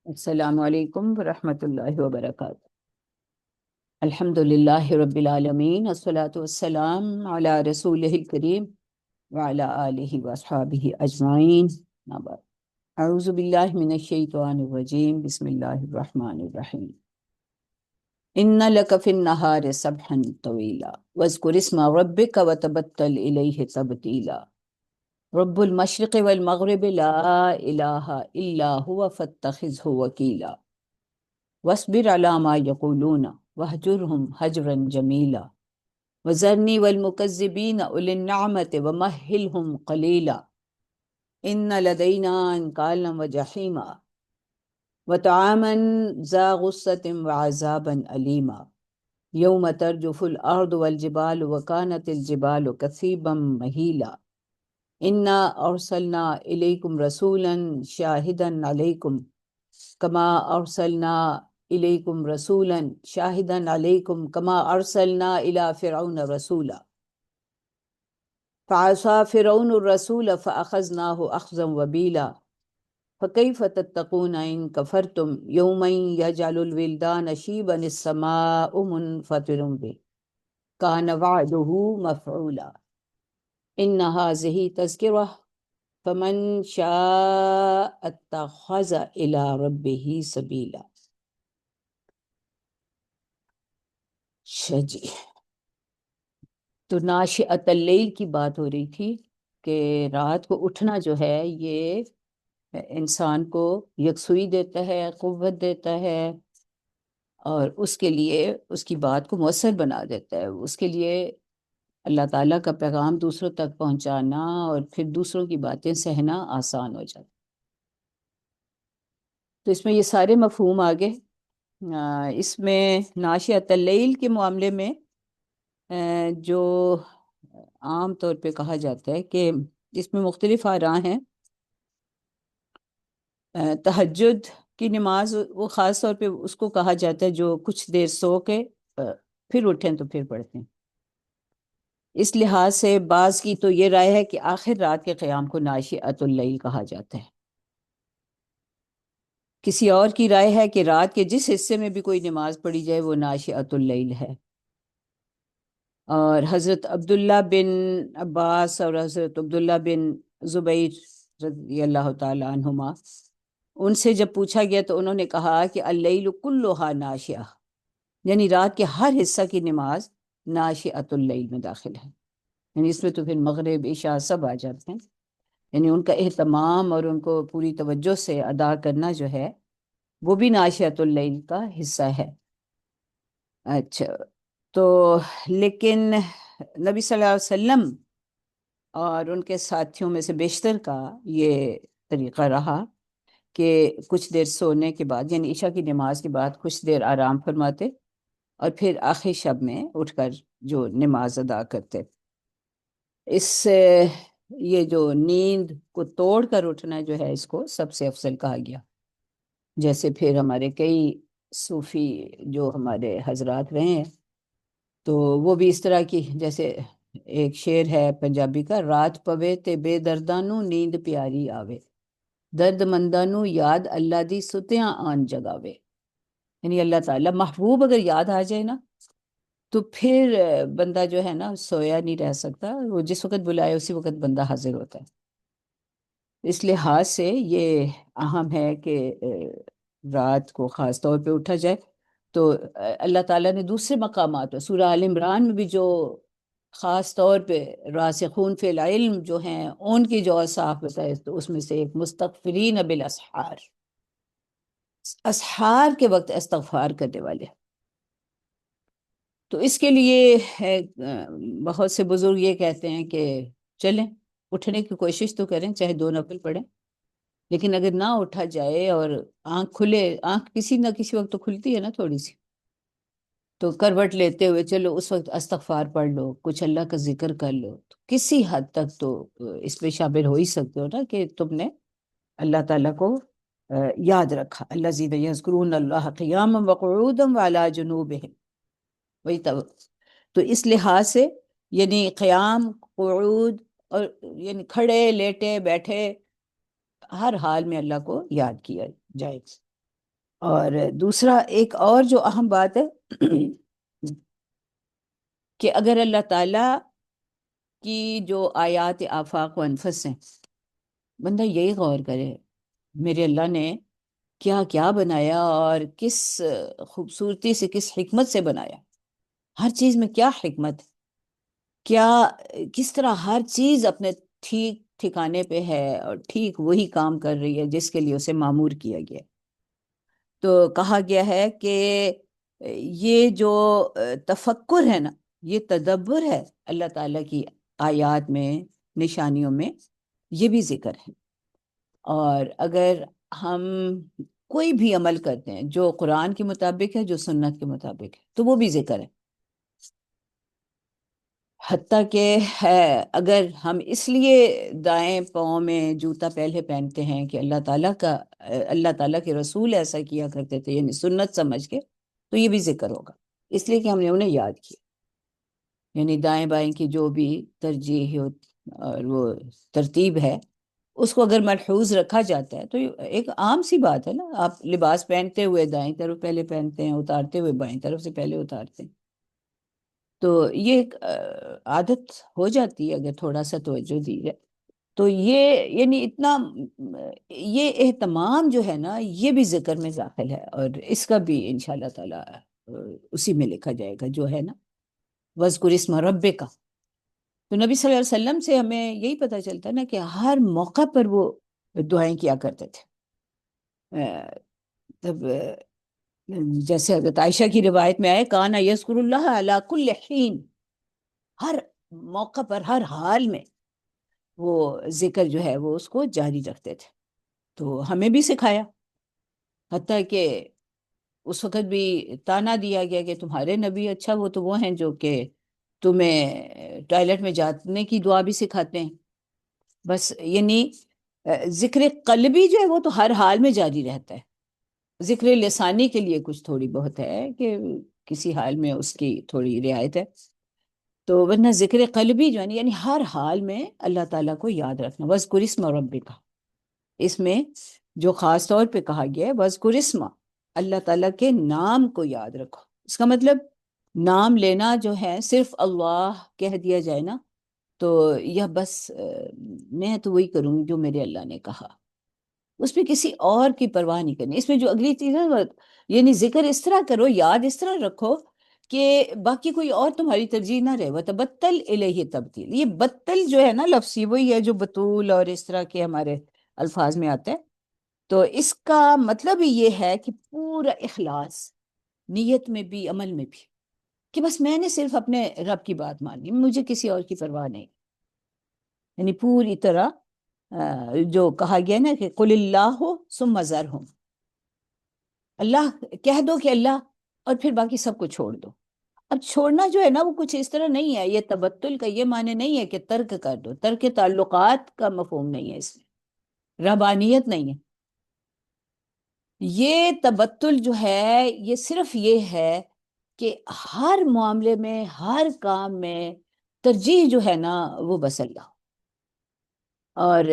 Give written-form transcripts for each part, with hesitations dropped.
السلام علیکم ورحمۃ اللہ وبرکاتہ۔ الحمد للہ رب العالمین، والصلاة والسلام علی رسولہ الکریم وعلی آلہ واصحابہ اجمعین، اما بعد۔ اعوذ باللہ من الشیطان الرجیم، بسم اللہ الرحمن الرحیم۔ ان لک فی النہار سبحا طویلا واذکر اسم ربک وتبتل الیہ تبتیلا رب المشرق والمغرب لا الہ الا هو فاتخذہ وکیلا واصبر على ما يقولون واهجرهم هجرا جميلا وذرني والمكذبين أولي النعمة ومهلهم قليلا إن لدينا أنكالا وجحيما وطعاما ذا غصة وعذابا أليما يوم ترجف الأرض والجبال وكانت الجبال كثيبا مهيلا إنا أرسلنا إليكم رسولا شاهدا عليكم كما أرسلنا إليكم رسولا شاهدا عليكم كما أرسلنا إلى فرعون رسولا فعصى فرعون الرسول فأخذناه أخذا وبيلا فكيف تتقون إن كفرتم يوما يجعل الولدان شيبا السماء منفطر به كان وعده مفعولا إن هذه تذكرة فمن شاء اتخذ إلى ربه سبيلا۔ جی، تو ناشئۃ اللیل کی بات ہو رہی تھی کہ رات کو اٹھنا جو ہے یہ انسان کو یکسوئی دیتا ہے، قوت دیتا ہے، اور اس کے لیے اس کی بات کو مؤثر بنا دیتا ہے۔ اس کے لیے اللہ تعالیٰ کا پیغام دوسروں تک پہنچانا اور پھر دوسروں کی باتیں سہنا آسان ہو جاتا۔ تو اس میں یہ سارے مفہوم آگے اس میں ناشئۃ اللیل کے معاملے میں جو عام طور پہ کہا جاتا ہے کہ اس میں مختلف آراء ہیں۔ تہجد کی نماز وہ خاص طور پہ اس کو کہا جاتا ہے جو کچھ دیر سو کے پھر اٹھیں تو پھر پڑھتے ہیں۔ اس لحاظ سے بعض کی تو یہ رائے ہے کہ آخر رات کے قیام کو ناشئۃ اللیل کہا جاتا ہے۔ کسی اور کی رائے ہے کہ رات کے جس حصے میں بھی کوئی نماز پڑھی جائے وہ ناشئۃ اللیل ہے۔ اور حضرت عبداللہ بن عباس اور حضرت عبداللہ بن زبیر رضی اللہ تعالی عنہما، ان سے جب پوچھا گیا تو انہوں نے کہا کہ اللیل کلھا ناشئہ، یعنی رات کے ہر حصہ کی نماز ناشئۃ اللیل میں داخل ہے۔ یعنی اس میں تو پھر مغرب عشاء سب آ جاتے ہیں، یعنی ان کا اہتمام اور ان کو پوری توجہ سے ادا کرنا جو ہے وہ بھی ناشئۃ اللیل کا حصہ ہے۔ اچھا، تو لیکن نبی صلی اللہ علیہ وسلم اور ان کے ساتھیوں میں سے بیشتر کا یہ طریقہ رہا کہ کچھ دیر سونے کے بعد، یعنی عشاء کی نماز کے بعد کچھ دیر آرام فرماتے اور پھر آخر شب میں اٹھ کر جو نماز ادا کرتے۔ اس سے یہ جو نیند کو توڑ کر اٹھنا جو ہے اس کو سب سے افضل کہا گیا۔ جیسے پھر ہمارے کئی صوفی جو ہمارے حضرات رہے ہیں تو وہ بھی اس طرح کی، جیسے ایک شعر ہے پنجابی کا، رات پوے تے بے دردانو نیند پیاری آوے، درد مندانو یاد اللہ دی ستیاں آن جگاوے۔ یعنی اللہ تعالیٰ محبوب اگر یاد آ جائے نا تو پھر بندہ جو ہے نا سویا نہیں رہ سکتا، وہ جس وقت بلائے اسی وقت بندہ حاضر ہوتا ہے۔ اس لحاظ سے یہ اہم ہے کہ رات کو خاص طور پہ اٹھا جائے۔ تو اللہ تعالیٰ نے دوسرے مقامات پر سورہ آل عمران میں بھی جو خاص طور پہ راسخون فی العلم جو ہیں ان کی جو اوصاف بتائے تو اس میں سے ایک مستغفرین بالاسحار، اسحار کے وقت استغفار کرنے والے۔ تو اس کے لیے بہت سے بزرگ یہ کہتے ہیں کہ چلیں اٹھنے کی کوشش تو کریں، چاہے 2 نفل پڑھیں، لیکن اگر نہ اٹھا جائے اور آنکھ کھلے، آنکھ کسی نہ کسی وقت تو کھلتی ہے نا تھوڑی سی، تو کروٹ لیتے ہوئے چلو اس وقت استغفار پڑھ لو، کچھ اللہ کا ذکر کر لو، تو کسی حد تک تو اس میں شامل ہو ہی سکتے ہو نا کہ تم نے اللہ تعالیٰ کو یاد رکھا۔ الذین یذکرون اللہ قیاما وقعودا وعلی جنوبہم، وہی تو اس لحاظ سے یعنی قیام، قعود، اور یعنی کھڑے لیٹے بیٹھے ہر حال میں اللہ کو یاد کیا جائے۔ اور دوسرا ایک اور جو اہم بات ہے کہ اگر اللہ تعالیٰ کی جو آیات آفاق و انفس ہیں، بندہ یہی غور کرے میرے اللہ نے کیا کیا بنایا اور کس خوبصورتی سے، کس حکمت سے بنایا، ہر چیز میں کیا حکمت، کیا کس طرح ہر چیز اپنے ٹھیک ٹھکانے پہ ہے اور ٹھیک وہی کام کر رہی ہے جس کے لیے اسے معمور کیا گیا۔ تو کہا گیا ہے کہ یہ جو تفکر ہے نا، یہ تدبر ہے اللہ تعالیٰ کی آیات میں، نشانیوں میں، یہ بھی ذکر ہے۔ اور اگر ہم کوئی بھی عمل کرتے ہیں جو قرآن کے مطابق ہے، جو سنت کے مطابق ہے، تو وہ بھی ذکر ہے۔ حتیٰ کہ اگر ہم اس لیے دائیں پاؤں میں جوتا پہلے پہنتے ہیں کہ اللہ تعالیٰ کے رسول ایسا کیا کرتے تھے، یعنی سنت سمجھ کے، تو یہ بھی ذکر ہوگا، اس لیے کہ ہم نے انہیں یاد کیا۔ یعنی دائیں بائیں کی جو بھی ترجیح اور وہ ترتیب ہے، اس کو اگر ملحوظ رکھا جاتا ہے تو ایک عام سی بات ہے نا، آپ لباس پہنتے ہوئے دائیں طرف پہلے پہنتے ہیں، اتارتے ہوئے بائیں طرف سے پہلے اتارتے ہیں، تو یہ ایک عادت ہو جاتی ہے اگر تھوڑا سا توجہ دی جائے تو۔ یہ یعنی اتنا یہ اہتمام جو ہے نا، یہ بھی ذکر میں داخل ہے، اور اس کا بھی انشاءاللہ تعالیٰ اسی میں لکھا جائے گا جو ہے نا، وَاذْكُرِ اسْمَ رَبِّكَ۔ تو نبی صلی اللہ علیہ وسلم سے ہمیں یہی پتہ چلتا ہے نا کہ ہر موقع پر وہ دعائیں کیا کرتے تھے۔ تب جیسے حضرت عائشہ کی روایت میں آئے، کان یذکر اللہ علی کل حین، ہر موقع پر، ہر حال میں وہ ذکر جو ہے وہ اس کو جاری رکھتے تھے۔ تو ہمیں بھی سکھایا، حتیٰ کہ اس وقت بھی تانا دیا گیا کہ تمہارے نبی، اچھا وہ تو وہ ہیں جو کہ تمہیں ٹوائلٹ میں جانے کی دعا بھی سکھاتے ہیں۔ بس یعنی ذکر قلبی جو ہے وہ تو ہر حال میں جاری رہتا ہے، ذکر لسانی کے لیے کچھ تھوڑی بہت ہے کہ کسی حال میں اس کی تھوڑی رعایت ہے، تو ورنہ ذکر قلبی جو ہے یعنی ہر حال میں اللہ تعالیٰ کو یاد رکھنا۔ وَاذْكُرِ اسْمَ رَبِّكَ، اس میں جو خاص طور پہ کہا گیا ہے وَاذْكُرِ اسْمَ، اللہ تعالیٰ کے نام کو یاد رکھو۔ اس کا مطلب نام لینا جو ہے، صرف اللہ کہہ دیا جائے نا تو یہ بس میں تو وہی کروں گی جو میرے اللہ نے کہا، اس میں کسی اور کی پرواہ نہیں کرنی۔ اس میں جو اگلی چیز ہے یعنی ذکر اس طرح کرو، یاد اس طرح رکھو کہ باقی کوئی اور تمہاری ترجیح نہ رہے۔ وَتَبَتَّلْ إِلَيْهِ تَبْتِيل، یہ بتل جو ہے نا لفظ، یہ وہی ہے جو بطول اور اس طرح کے ہمارے الفاظ میں آتا ہے۔ تو اس کا مطلب ہی یہ ہے کہ پورا اخلاص، نیت میں بھی، عمل میں بھی، کہ بس میں نے صرف اپنے رب کی بات مانی، مجھے کسی اور کی پرواہ نہیں۔ یعنی پوری طرح جو کہا گیا نا کہ قُلِ اللَّهُ ثُمَّ ذَرْهُمْ، اللہ کہہ دو کہ اللہ، اور پھر باقی سب کو چھوڑ دو۔ اب چھوڑنا جو ہے نا وہ کچھ اس طرح نہیں ہے، یہ تبتل کا یہ معنی نہیں ہے کہ ترک کر دو، ترک تعلقات کا مفہوم نہیں ہے اس میں، ربانیت نہیں ہے۔ یہ تبتل جو ہے یہ صرف یہ ہے کہ ہر معاملے میں، ہر کام میں ترجیح جو ہے نا وہ بس اللہ، اور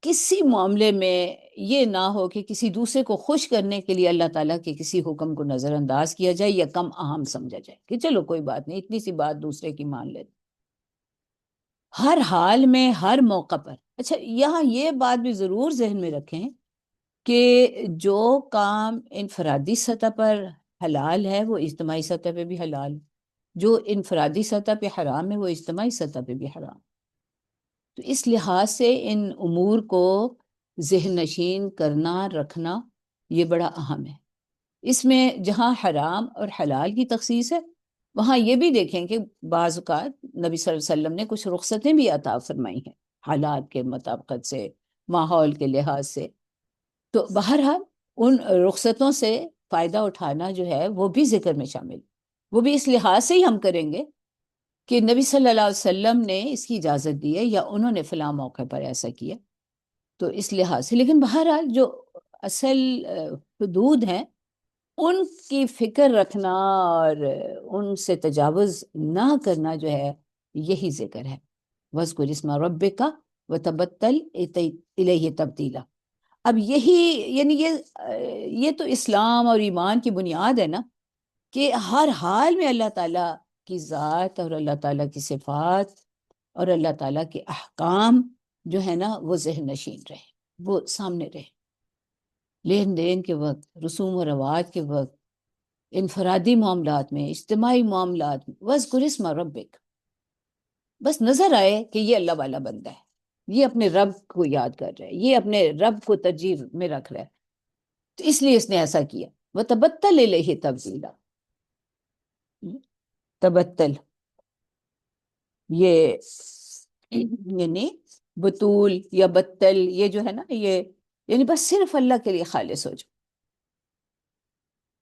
کسی معاملے میں یہ نہ ہو کہ کسی دوسرے کو خوش کرنے کے لیے اللہ تعالیٰ کے کسی حکم کو نظر انداز کیا جائے یا کم اہم سمجھا جائے کہ چلو کوئی بات نہیں، اتنی سی بات دوسرے کی مان لیتے۔ ہر حال میں، ہر موقع پر۔ اچھا، یہاں یہ بات بھی ضرور ذہن میں رکھیں کہ جو کام انفرادی سطح پر حلال ہے وہ اجتماعی سطح پہ بھی حلال ہے، جو انفرادی سطح پہ حرام ہے وہ اجتماعی سطح پہ بھی حرام۔ تو اس لحاظ سے ان امور کو ذہن نشین کرنا، رکھنا، یہ بڑا اہم ہے۔ اس میں جہاں حرام اور حلال کی تخصیص ہے، وہاں یہ بھی دیکھیں کہ بعض اوقات نبی صلی اللہ علیہ وسلم نے کچھ رخصتیں بھی عطا فرمائی ہیں حالات کے مطابقت سے، ماحول کے لحاظ سے۔ تو بہرحال ان رخصتوں سے فائدہ اٹھانا جو ہے وہ بھی ذکر میں شامل، وہ بھی اس لحاظ سے ہی ہم کریں گے کہ نبی صلی اللہ علیہ وسلم نے اس کی اجازت دی ہے یا انہوں نے فلاں موقع پر ایسا کیا، تو اس لحاظ سے۔ لیکن بہرحال جو اصل حدود ہیں ان کی فکر رکھنا اور ان سے تجاوز نہ کرنا جو ہے، یہی ذکر ہے۔ وَاذْكُرِ اسْمَ رَبِّكَ وَتَبَتَّلْ إِلَيْهِ تَبْتِيلًا۔ اب یہی یعنی یہ تو اسلام اور ایمان کی بنیاد ہے نا، کہ ہر حال میں اللہ تعالیٰ کی ذات اور اللہ تعالیٰ کی صفات اور اللہ تعالیٰ کے احکام جو ہے نا وہ ذہن نشین رہے، وہ سامنے رہے، لین دین کے وقت، رسوم و رواج کے وقت، انفرادی معاملات میں، اجتماعی معاملات میں، وَاذْكُرِ اسْمَ رَبِّكَ، بس نظر آئے کہ یہ اللہ والا بندہ ہے، یہ اپنے رب کو یاد کر رہا ہے، یہ اپنے رب کو ترجیح میں رکھ رہا ہے، تو اس لیے اس نے ایسا کیا۔ وَتَبَتَّلْ إِلَيْهِ تَبْتِيلًا، تبتل یہ یعنی بطول یا بتل، یہ جو ہے نا یہ یعنی بس صرف اللہ کے لیے خالص ہو جاؤ۔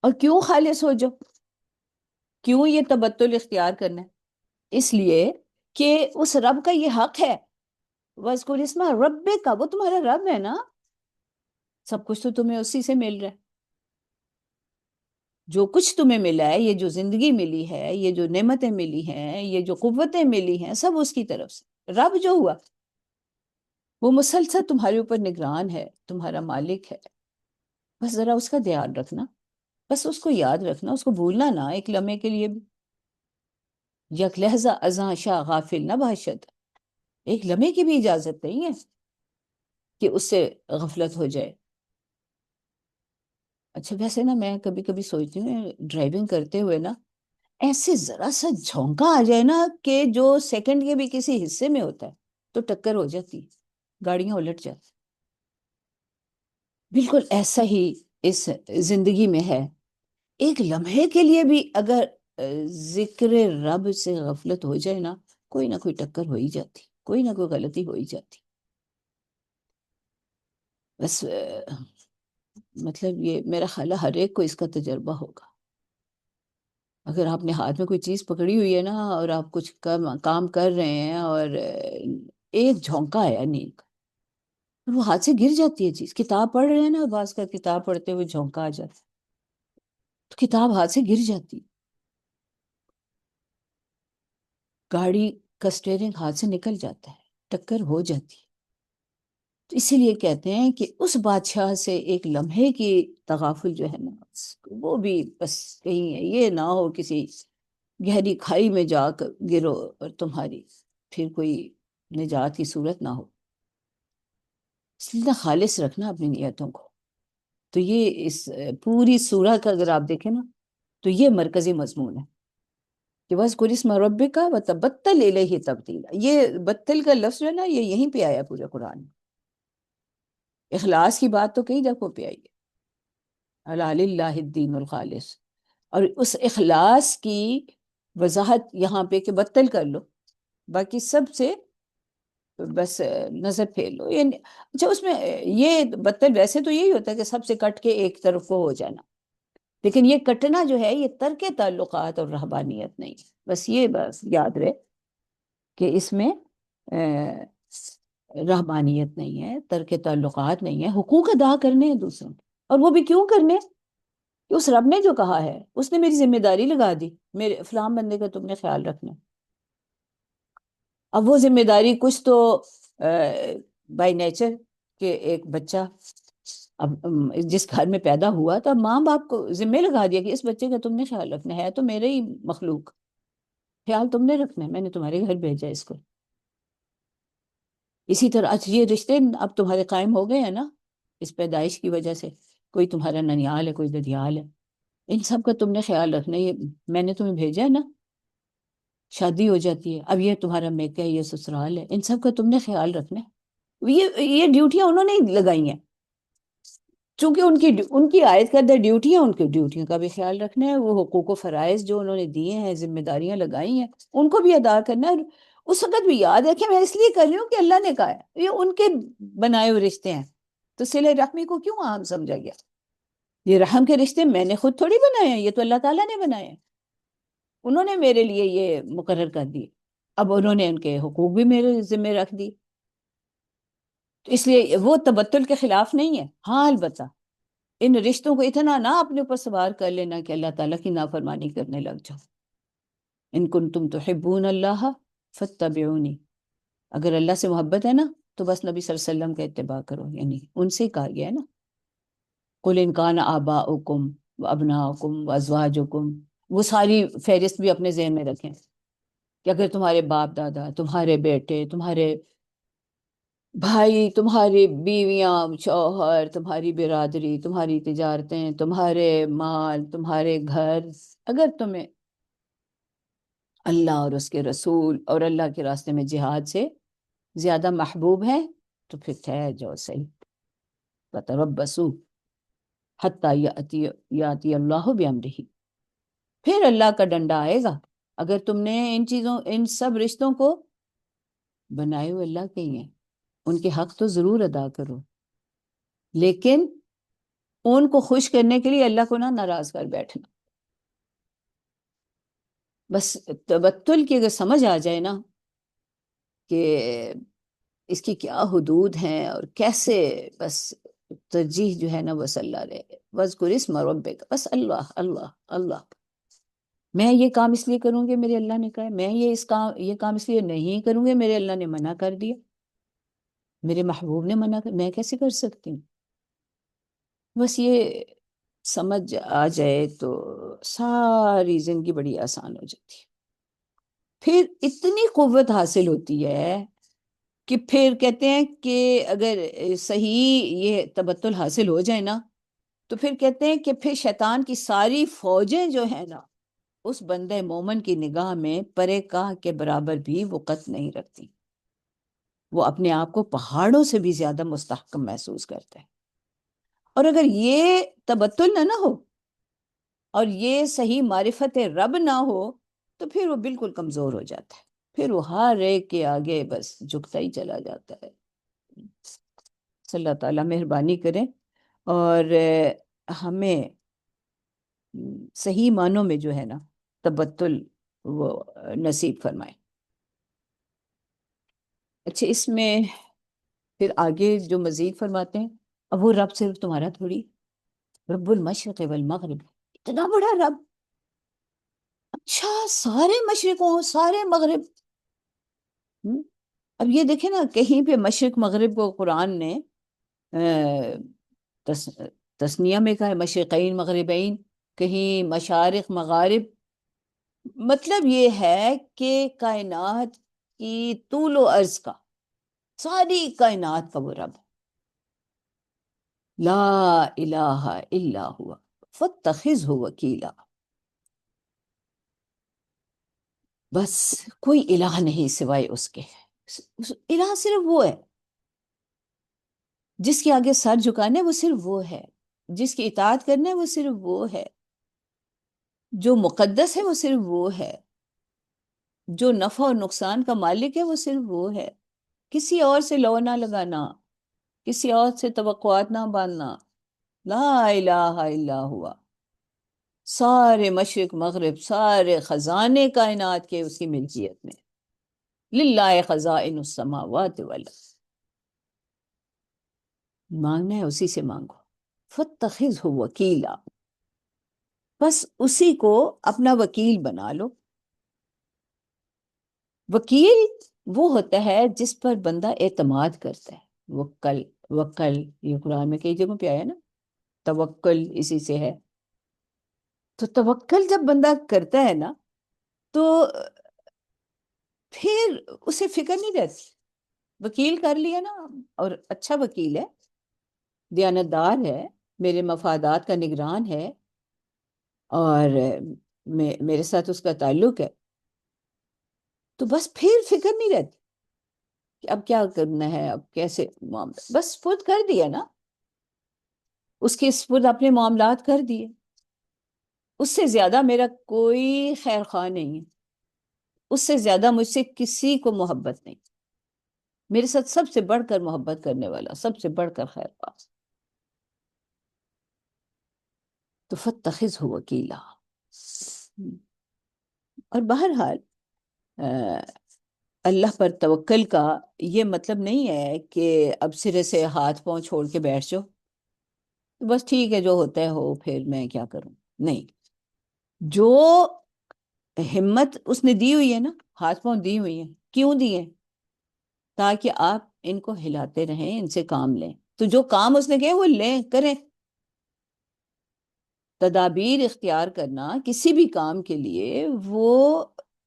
اور کیوں خالص ہو جاؤ؟ کیوں یہ تبتل اختیار کرنا ہے؟ اس لیے کہ اس رب کا یہ حق ہے، وَاذْكُرِ اسْمَ رَبِّكَ، وہ تمہارا رب ہے نا، سب کچھ تو تمہیں اسی سے مل رہا ہے، جو کچھ تمہیں ملا ہے، یہ جو زندگی ملی ہے، یہ جو نعمتیں ملی ہیں، یہ جو قوتیں ملی ہیں، سب اس کی طرف سے۔ رب جو ہوا وہ مسلسل تمہارے اوپر نگران ہے، تمہارا مالک ہے، بس ذرا اس کا دھیان رکھنا، بس اس کو یاد رکھنا، اس کو بھولنا نہ ایک لمحے کے لیے بھی۔ یک لحظہ ازاں شاہ غافل نہ باشد، ایک لمحے کی بھی اجازت نہیں ہے کہ اس سے غفلت ہو جائے۔ اچھا ویسے نا میں کبھی کبھی سوچتی ہوں ڈرائیونگ کرتے ہوئے نا، ایسے ذرا سا جھونکا آ جائے نا کہ جو سیکنڈ کے بھی کسی حصے میں ہوتا ہے تو ٹکر ہو جاتی، گاڑیاں الٹ جاتی۔ بالکل ایسا ہی اس زندگی میں ہے، ایک لمحے کے لیے بھی اگر ذکر رب سے غفلت ہو جائے نا، کوئی نہ کوئی ٹکر ہو ہی جاتی، کوئی نہ کوئی غلطی ہو ہی جاتی۔ بس مطلب یہ میرا خیال ہے ہر ایک کو اس کا تجربہ ہوگا۔ اگر آپ نے ہاتھ میں کوئی چیز پکڑی ہوئی ہے نا اور آپ کچھ کام کر رہے ہیں اور ایک جھونکا ہے نیند کا، وہ ہاتھ سے گر جاتی ہے چیز، کتاب پڑھ رہے ہیں نا، بعض کا کتاب پڑھتے ہوئے جھونکا آ جاتا ہے تو کتاب ہاتھ سے گر جاتی، گاڑی کا اسٹیئرنگ ہاتھ سے نکل جاتا ہے، ٹکر ہو جاتی ہے۔ تو اسی لیے کہتے ہیں کہ اس بادشاہ سے ایک لمحے کی تغافل جو ہے نا، وہ بھی بس کہیں یہ نہ ہو کسی گہری کھائی میں جا کر گرو اور تمہاری پھر کوئی نجات کی صورت نہ ہو۔ اس لیے خالص رکھنا اپنی نیتوں کو۔ تو یہ اس پوری سورہ کا اگر آپ دیکھیں نا تو یہ مرکزی مضمون ہے کہ وَاذْكُرِ اسْمَ رَبِّكَ وَتَبَتَّلْ إِلَيْهِ تَبْتِيلًا۔ یہ بتل کا لفظ جو ہے نا یہ یہیں پہ آیا پورے قرآن میں۔ اخلاص کی بات تو کئی جگہوں پہ آئی ہے، اَلَا لِلَّهِ الدِّينُ الْخَالِصُ، اور اس اخلاص کی وضاحت یہاں پہ کہ بتل کر لو، باقی سب سے بس نظر پھیر لو۔ یعنی اچھا اس میں یہ بتل ویسے تو یہی ہوتا ہے کہ سب سے کٹ کے ایک طرف کو ہو جانا، لیکن یہ کٹنا جو ہے یہ ترک تعلقات اور رہبانیت نہیں ہے۔ بس یہ بس یاد رہے کہ اس میں رہبانیت نہیں ہے، ترک تعلقات نہیں ہے، حقوق ادا کرنے ہیں دوسروں کے، اور وہ بھی کیوں کرنے؟ کہ اس رب نے جو کہا ہے، اس نے میری ذمہ داری لگا دی، میرے فلاں بندے کا تم نے خیال رکھنا۔ اب وہ ذمہ داری کچھ تو بائی نیچر کہ ایک بچہ اب جس گھر میں پیدا ہوا تو اب ماں باپ کو ذمہ لگا دیا کہ اس بچے کا تم نے خیال رکھنا ہے، تو میرے ہی مخلوق، خیال تم نے رکھنا ہے، میں نے تمہارے گھر بھیجا اس کو۔ اسی طرح اچھا یہ رشتے اب تمہارے قائم ہو گئے ہیں نا اس پیدائش کی وجہ سے، کوئی تمہارا ننیال ہے، کوئی ددیال ہے، ان سب کا تم نے خیال رکھنا ہے، یہ میں نے تمہیں بھیجا ہے نا۔ شادی ہو جاتی ہے، اب یہ تمہارا میکہ ہے، یہ سسرال ہے، ان سب کا تم نے خیال رکھنا ہے۔ یہ ڈیوٹیاں انہوں نے لگائی ہیں، چونکہ ان کی عائد کردہ ڈیوٹیاں، ان کی ڈیوٹیوں کا بھی خیال رکھنا ہے، وہ حقوق و فرائض جو انہوں نے دیے ہیں، ذمہ داریاں لگائی ہیں، ان کو بھی ادا کرنا ہے۔ اس وقت بھی یاد رکھیں میں اس لیے کر رہی ہوں کہ اللہ نے کہا ہے، یہ ان کے بنائے ہوئے رشتے ہیں، تو صلہ رحمی کو کیوں اہم سمجھا گیا؟ یہ رحم کے رشتے میں نے خود تھوڑی بنائے ہیں، یہ تو اللہ تعالیٰ نے بنائے ہیں، انہوں نے میرے لیے یہ مقرر کر دی، اب انہوں نے ان کے حقوق بھی میرے ذمہ رکھ دی، تو اس لیے وہ تبتل کے خلاف نہیں ہے۔ ہاں البتہ ان رشتوں کو اتنا نہ اپنے اوپر سوار کر لینا کہ اللہ تعالیٰ کی نافرمانی کرنے لگ جاؤ۔ ان کنتم تحبون اللہ فاتبعونی، اگر اللہ سے محبت ہے نا تو بس نبی صلی اللہ علیہ وسلم کا اتباع کرو، یعنی ان سے کہا گیا ہے نا، قل ان کان آباؤکم وابناؤکم وازواجکم، وہ ساری فہرست بھی اپنے ذہن میں رکھیں کہ اگر تمہارے باپ دادا، تمہارے بیٹے، تمہارے بھائی، تمہاری بیویاں، شوہر، تمہاری برادری، تمہاری تجارتیں، تمہارے مال، تمہارے گھر، اگر تمہیں اللہ اور اس کے رسول اور اللہ کے راستے میں جہاد سے زیادہ محبوب ہیں تو پھر ٹھہر جاؤ صحیح، وتربصوا حتی یاتی اللہ بامرہ، پھر اللہ کا ڈنڈا آئے گا اگر تم نے ان سب رشتوں کو بنائے ہوئے اللہ کے ہی ہیں، ان کے حق تو ضرور ادا کرو، لیکن ان کو خوش کرنے کے لیے اللہ کو نہ ناراض کر بیٹھنا۔ بس تبتل کی اگر سمجھ آ جائے نا کہ اس کی کیا حدود ہیں اور کیسے، بس ترجیح جو ہے نا بس اللہ رہے، وَاذْكُرِ اسْمَ رَبِّكَ، بس اللہ اللہ اللہ، میں یہ کام اس لیے کروں گی میرے اللہ نے کہا ہے، میں یہ کام اس لیے نہیں کروں گی میرے اللہ نے منع کر دیا، میرے محبوب نے منع کر، میں کیسے کر سکتی ہوں؟ بس یہ سمجھ آ جائے تو ساری زندگی بڑی آسان ہو جاتی ہے، پھر اتنی قوت حاصل ہوتی ہے کہ پھر کہتے ہیں کہ اگر صحیح یہ تبتل حاصل ہو جائے نا تو پھر کہتے ہیں کہ پھر شیطان کی ساری فوجیں جو ہیں نا اس بندے مومن کی نگاہ میں پرے کاہ کے برابر بھی وقت نہیں رکھتی، وہ اپنے آپ کو پہاڑوں سے بھی زیادہ مستحکم محسوس کرتا ہے، اور اگر یہ تبتل نہ ہو اور یہ صحیح معرفت رب نہ ہو تو پھر وہ بالکل کمزور ہو جاتا ہے، پھر وہ ہر ایک کے آگے بس جھکتا ہی چلا جاتا ہے۔ صلی اللہ تعالیٰ مہربانی کریں اور ہمیں صحیح معنوں میں جو ہے نا تبتل وہ نصیب فرمائے۔ اچھا، اس میں پھر آگے جو مزید فرماتے ہیں، اب وہ رب صرف تمہارا تھوڑی، رب المشرق والمغرب، اتنا بڑا رب، اچھا سارے مشرقوں سارے مغرب، اب یہ دیکھیں نا کہیں پہ مشرق مغرب کو قرآن نے تسنیہ میں کہا ہے مشرقین مغربین، کہیں مشارق مغارب، مطلب یہ ہے کہ کائنات کی طول و عرض کا، ساری کائنات کا وہ رب، لا الہ الا ہوا فاتخذہ وکیلا، بس کوئی الہ نہیں سوائے اس کے، الہ صرف وہ ہے جس کے آگے سر جھکانے، وہ صرف وہ ہے جس کی اطاعت کرنے، وہ صرف وہ ہے جو مقدس ہے، وہ صرف وہ ہے جو نفع اور نقصان کا مالک ہے، وہ صرف وہ ہے، کسی اور سے لو نہ لگانا، کسی اور سے توقعات نہ باندھنا، لا الہ الا ہوا، سارے مشرق مغرب سارے خزانے کائنات کے اس کی ملکیت میں، للہ خزائن السماوات والارض، مانگنا ہے اسی سے مانگو، فاتخذہ وکیلا، بس اسی کو اپنا وکیل بنا لو۔ وکیل وہ ہوتا ہے جس پر بندہ اعتماد کرتا ہے، وکل وکل، یہ قرآن میں کئی جگہوں پہ آیا نا، توکل اسی سے ہے، تو توکل جب بندہ کرتا ہے نا تو پھر اسے فکر نہیں رہتی، وکیل کر لیا نا، اور اچھا وکیل ہے، دیانتدار ہے، میرے مفادات کا نگران ہے، اور میرے ساتھ اس کا تعلق ہے، تو بس پھر فکر نہیں رہتی کہ اب کیا کرنا ہے، اب کیسے معاملہ، بس سپرد کر دیا نا، اس کے سپرد اپنے معاملات کر دیے، اس سے زیادہ میرا کوئی خیر خواہ نہیں ہے، اس سے زیادہ مجھ سے کسی کو محبت نہیں، میرے ساتھ سب سے بڑھ کر محبت کرنے والا، سب سے بڑھ کر خیر خواہ، تو فاتخذہ وکیلا۔ اور بہرحال اللہ پر توکل کا یہ مطلب نہیں ہے کہ اب سرے سے ہاتھ پاؤں چھوڑ کے بیٹھ جاؤ، بس ٹھیک ہے جو ہوتا ہے ہو، پھر میں کیا کروں، نہیں، جو ہمت اس نے دی ہوئی ہے نا، ہاتھ پاؤں دی ہوئی ہیں، کیوں دی ہیں؟ تاکہ آپ ان کو ہلاتے رہیں، ان سے کام لیں، تو جو کام اس نے کہے وہ لیں، کریں۔ تدابیر اختیار کرنا کسی بھی کام کے لیے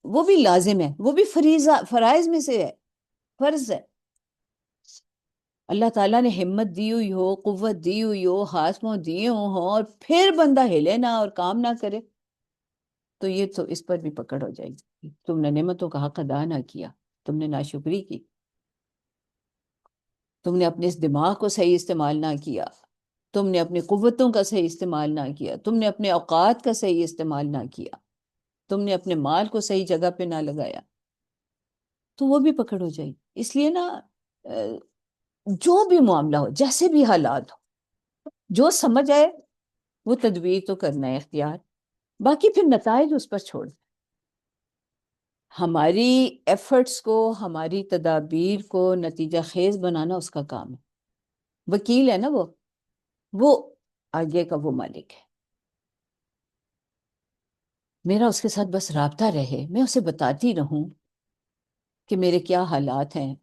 وہ بھی لازم ہے، وہ بھی فریضہ فرائض میں سے ہے، فرض ہے۔ اللہ تعالیٰ نے ہمت دی ہوئی ہو، قوت دی ہوئی ہو، ہاتھ منہ دیے ہوں اور پھر بندہ ہلے نہ اور کام نہ کرے، تو یہ تو اس پر بھی پکڑ ہو جائے گی۔ تم نے نعمتوں کا حق ادا نہ کیا، تم نے ناشکری کی، تم نے اپنے اس دماغ کو صحیح استعمال نہ کیا، تم نے اپنی قوتوں کا صحیح استعمال نہ کیا، تم نے اپنے اوقات کا صحیح استعمال نہ کیا، تم نے اپنے مال کو صحیح جگہ پہ نہ لگایا، تو وہ بھی پکڑ ہو جائے گی۔ اس لیے نا جو بھی معاملہ ہو، جیسے بھی حالات ہو، جو سمجھ آئے وہ تدبیر تو کرنا ہے اختیار، باقی پھر نتائج اس پر چھوڑ دیں۔ ہماری ایفرٹس کو، ہماری تدابیر کو نتیجہ خیز بنانا اس کا کام ہے، وکیل ہے نا وہ آگے کا وہ مالک ہے۔ میرا اس کے ساتھ بس رابطہ رہے، میں اسے بتاتی رہوں کہ میرے کیا حالات ہیں،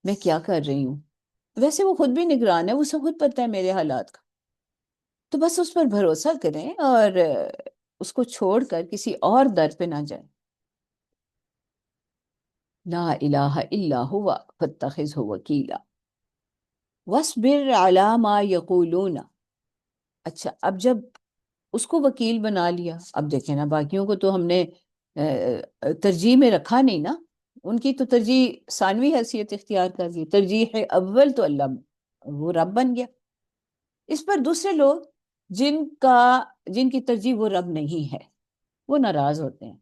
میں کیا کر رہی ہوں۔ ویسے وہ خود بھی نگران ہے، اسے خود پتہ ہے میرے حالات کا، تو بس اس پر بھروسہ کریں اور اس کو چھوڑ کر کسی اور در پہ نہ جائیں۔ لا الہ الا ہوا فاتخذہ وکیلا واصبر علی ما یقولون۔ اچھا، اب جب اس کو وکیل بنا لیا، اب دیکھیں نا، باقیوں کو تو ہم نے ترجیح میں رکھا نہیں نا، ان کی تو ترجیح ثانوی حیثیت اختیار کر گئی، ترجیح اول تو اللہ، وہ رب بن گیا۔ اس پر دوسرے لوگ جن کی ترجیح وہ رب نہیں ہے، وہ ناراض ہوتے ہیں۔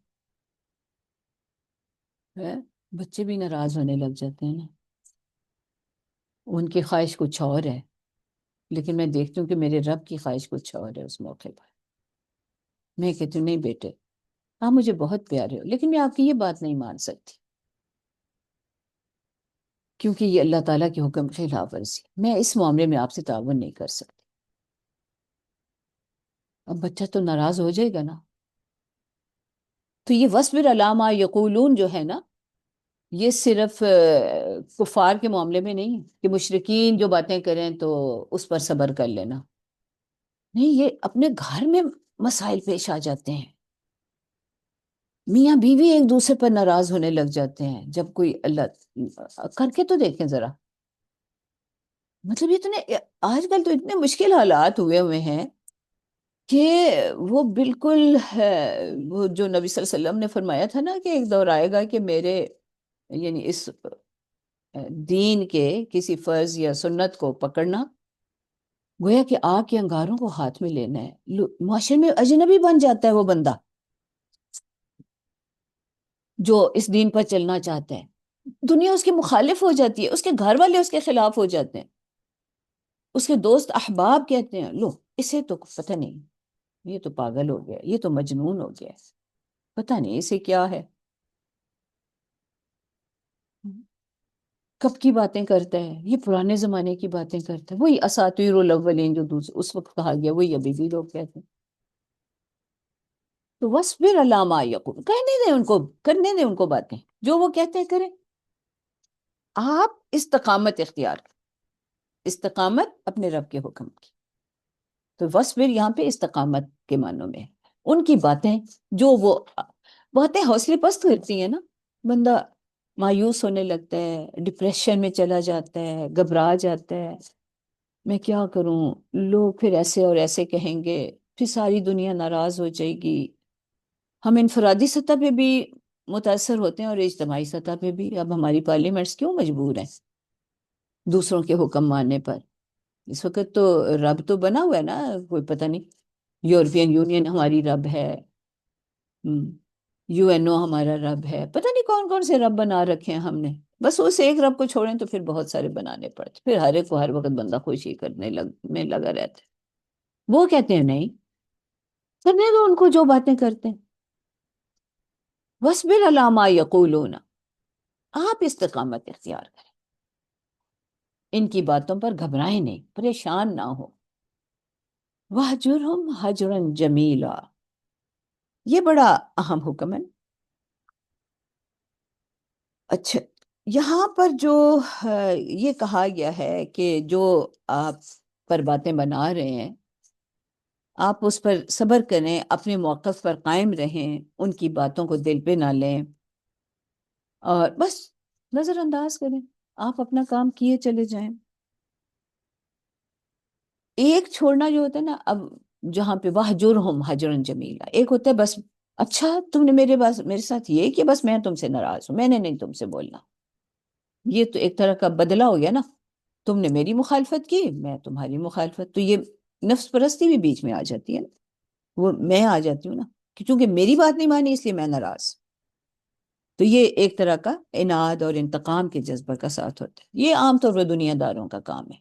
بچے بھی ناراض ہونے لگ جاتے ہیں نا، ان کی خواہش کچھ اور ہے، لیکن میں دیکھتی ہوں کہ میرے رب کی خواہش کچھ اور ہے اس موقع پر۔ میں کہتی ہوں نہیں بیٹے، آپ مجھے بہت پیارے ہو، لیکن میں آپ کی یہ بات نہیں مان سکتی، کیونکہ یہ اللہ تعالیٰ کے حکم کے خلاف ورزی، میں اس معاملے میں آپ سے تعاون نہیں کر سکتی۔ اب بچہ تو ناراض ہو جائے گا نا۔ تو یہ وَاصْبِرْ عَلَىٰ مَا یقولون جو ہے نا، یہ صرف کفار کے معاملے میں نہیں کہ مشرکین جو باتیں کریں تو اس پر صبر کر لینا، نہیں، یہ اپنے گھر میں مسائل پیش آ جاتے ہیں، میاں بیوی ایک دوسرے پر ناراض ہونے لگ جاتے ہیں جب کوئی اللہ کر کے تو دیکھیں ذرا، مطلب آج کل تو اتنے مشکل حالات ہوئے ہیں کہ وہ بالکل وہ جو نبی صلی اللہ علیہ وسلم نے فرمایا تھا نا کہ ایک دور آئے گا کہ میرے یعنی اس دین کے کسی فرض یا سنت کو پکڑنا گویا کہ آگ کے انگاروں کو ہاتھ میں لینا ہے، معاشرے میں اجنبی بن جاتا ہے وہ بندہ جو اس دین پر چلنا چاہتا ہے، دنیا اس کے مخالف ہو جاتی ہے، اس کے گھر والے اس کے خلاف ہو جاتے ہیں، اس کے دوست احباب کہتے ہیں لو اسے تو پتہ نہیں، یہ تو پاگل ہو گیا، یہ تو مجنون ہو گیا، پتہ نہیں اسے کیا ہے، کب کی باتیں کرتا ہے، یہ پرانے زمانے کی باتیں کرتا ہے، وہی اساطیر الاولین جو اس وقت کہا گیا وہی ابھی بھی لوگ کہتے ہیں۔ تو وَاصْبِرْ عَلَىٰ مَا یقولون، کہنے دیں ان کو، کرنے دیں ان کو باتیں جو وہ کہتے ہیں کریں، آپ استقامت اختیار کریں، استقامت اپنے رب کے حکم کی۔ تو وَاصْبِرْ یہاں پہ استقامت کے معنوں میں ہے، ان کی باتیں جو وہ باتیں حوصلے پست کرتی ہیں نا، بندہ مایوس ہونے لگتا ہے، ڈپریشن میں چلا جاتا ہے، گھبرا جاتا ہے، میں کیا کروں، لوگ پھر ایسے اور ایسے کہیں گے، پھر ساری دنیا ناراض ہو جائے گی، ہم انفرادی سطح پہ بھی متاثر ہوتے ہیں اور اجتماعی سطح پہ بھی۔ اب ہماری پارلیمنٹس کیوں مجبور ہیں دوسروں کے حکم ماننے پر؟ اس وقت تو رب تو بنا ہوا ہے نا، کوئی پتہ نہیں، یورپین یونین ہماری رب ہے، یو این او ہمارا رب ہے، پتہ نہیں کون کون سے رب بنا رکھے ہیں ہم نے، بس اس ایک رب کو چھوڑیں تو پھر بہت سارے بنانے پڑتے، پھر ہر ایک کو ہر وقت بندہ خوشی کرنے میں لگا رہتا ہے۔ وہ کہتے ہیں نہیں، کرنے دو ان کو جو باتیں کرتے ہیں، وَاصْبِرْ عَلَىٰ مَا یقولون، آپ استقامت اختیار کریں، ان کی باتوں پر گھبرائیں نہیں، پریشان نہ ہو، وَاهْجُرْهُمْ هَجْرًا جَمِيلًا، یہ بڑا اہم حکم ہے۔ اچھا، یہاں پر جو یہ کہا گیا ہے کہ جو آپ پر باتیں بنا رہے ہیں آپ اس پر صبر کریں، اپنے موقف پر قائم رہیں، ان کی باتوں کو دل پہ نہ لیں اور بس نظر انداز کریں، آپ اپنا کام کیے چلے جائیں۔ ایک چھوڑنا جو ہوتا ہے نا، اب جہاں پہ وَہْجُرْهُمْ حَجْرًا جَمِيلًا، ایک ہوتا ہے بس اچھا تم نے میرے ساتھ یہ کہ بس میں تم سے ناراض ہوں، میں نے نہیں تم سے بولنا، یہ تو ایک طرح کا بدلہ ہو گیا نا، تم نے میری مخالفت کی میں تمہاری مخالفت، تو یہ نفس پرستی بھی بیچ میں آ جاتی ہے نا، وہ میں آ جاتی ہوں نا کہ چونکہ میری بات نہیں مانی اس لیے میں ناراض، تو یہ ایک طرح کا اناد اور انتقام کے جذبہ کا ساتھ ہوتا ہے۔ یہ عام طور پر دنیا داروں کا کام ہے،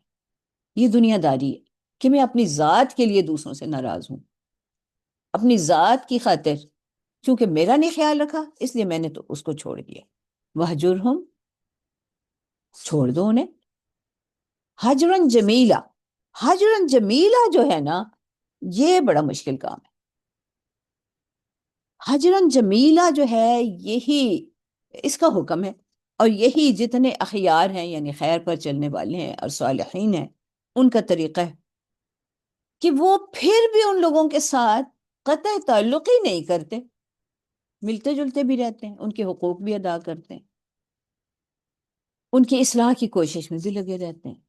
یہ دنیا داری ہے کہ میں اپنی ذات کے لیے دوسروں سے ناراض ہوں، اپنی ذات کی خاطر، چونکہ میرا نہیں خیال رکھا اس لیے میں نے تو اس کو چھوڑ دیا۔ وَہْجُرْهُمْ، چھوڑ دو انہیں، حجرن جمیلا، حجرن جمیلا جو ہے نا یہ بڑا مشکل کام ہے۔ حجرن جمیلا جو ہے یہی اس کا حکم ہے، اور یہی جتنے اخیار ہیں یعنی خیر پر چلنے والے ہیں اور صالحین ہیں ان کا طریقہ ہے کہ وہ پھر بھی ان لوگوں کے ساتھ قطع تعلق ہی نہیں کرتے، ملتے جلتے بھی رہتے ہیں، ان کے حقوق بھی ادا کرتے ہیں، ان کی اصلاح کی کوشش میں بھی لگے رہتے ہیں۔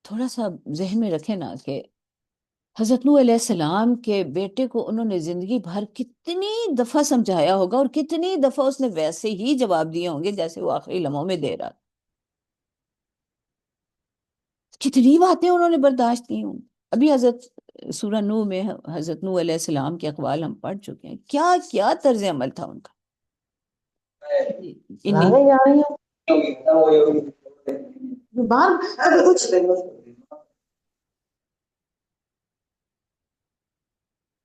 تھوڑا سا ذہن میں رکھیں نا کہ حضرت نوح علیہ السلام کے بیٹے کو انہوں نے زندگی بھر کتنی دفعہ سمجھایا ہوگا اور کتنی دفعہ اس نے ویسے ہی جواب دیے ہوں گے جیسے وہ آخری لمحوں میں دے رہا، کتنی باتیں انہوں نے برداشت کی ہوں۔ ابھی حضرت سورہ نوح میں حضرت نوح علیہ السلام کے اقوال ہم پڑھ چکے ہیں، کیا کیا طرز عمل تھا ان کا۔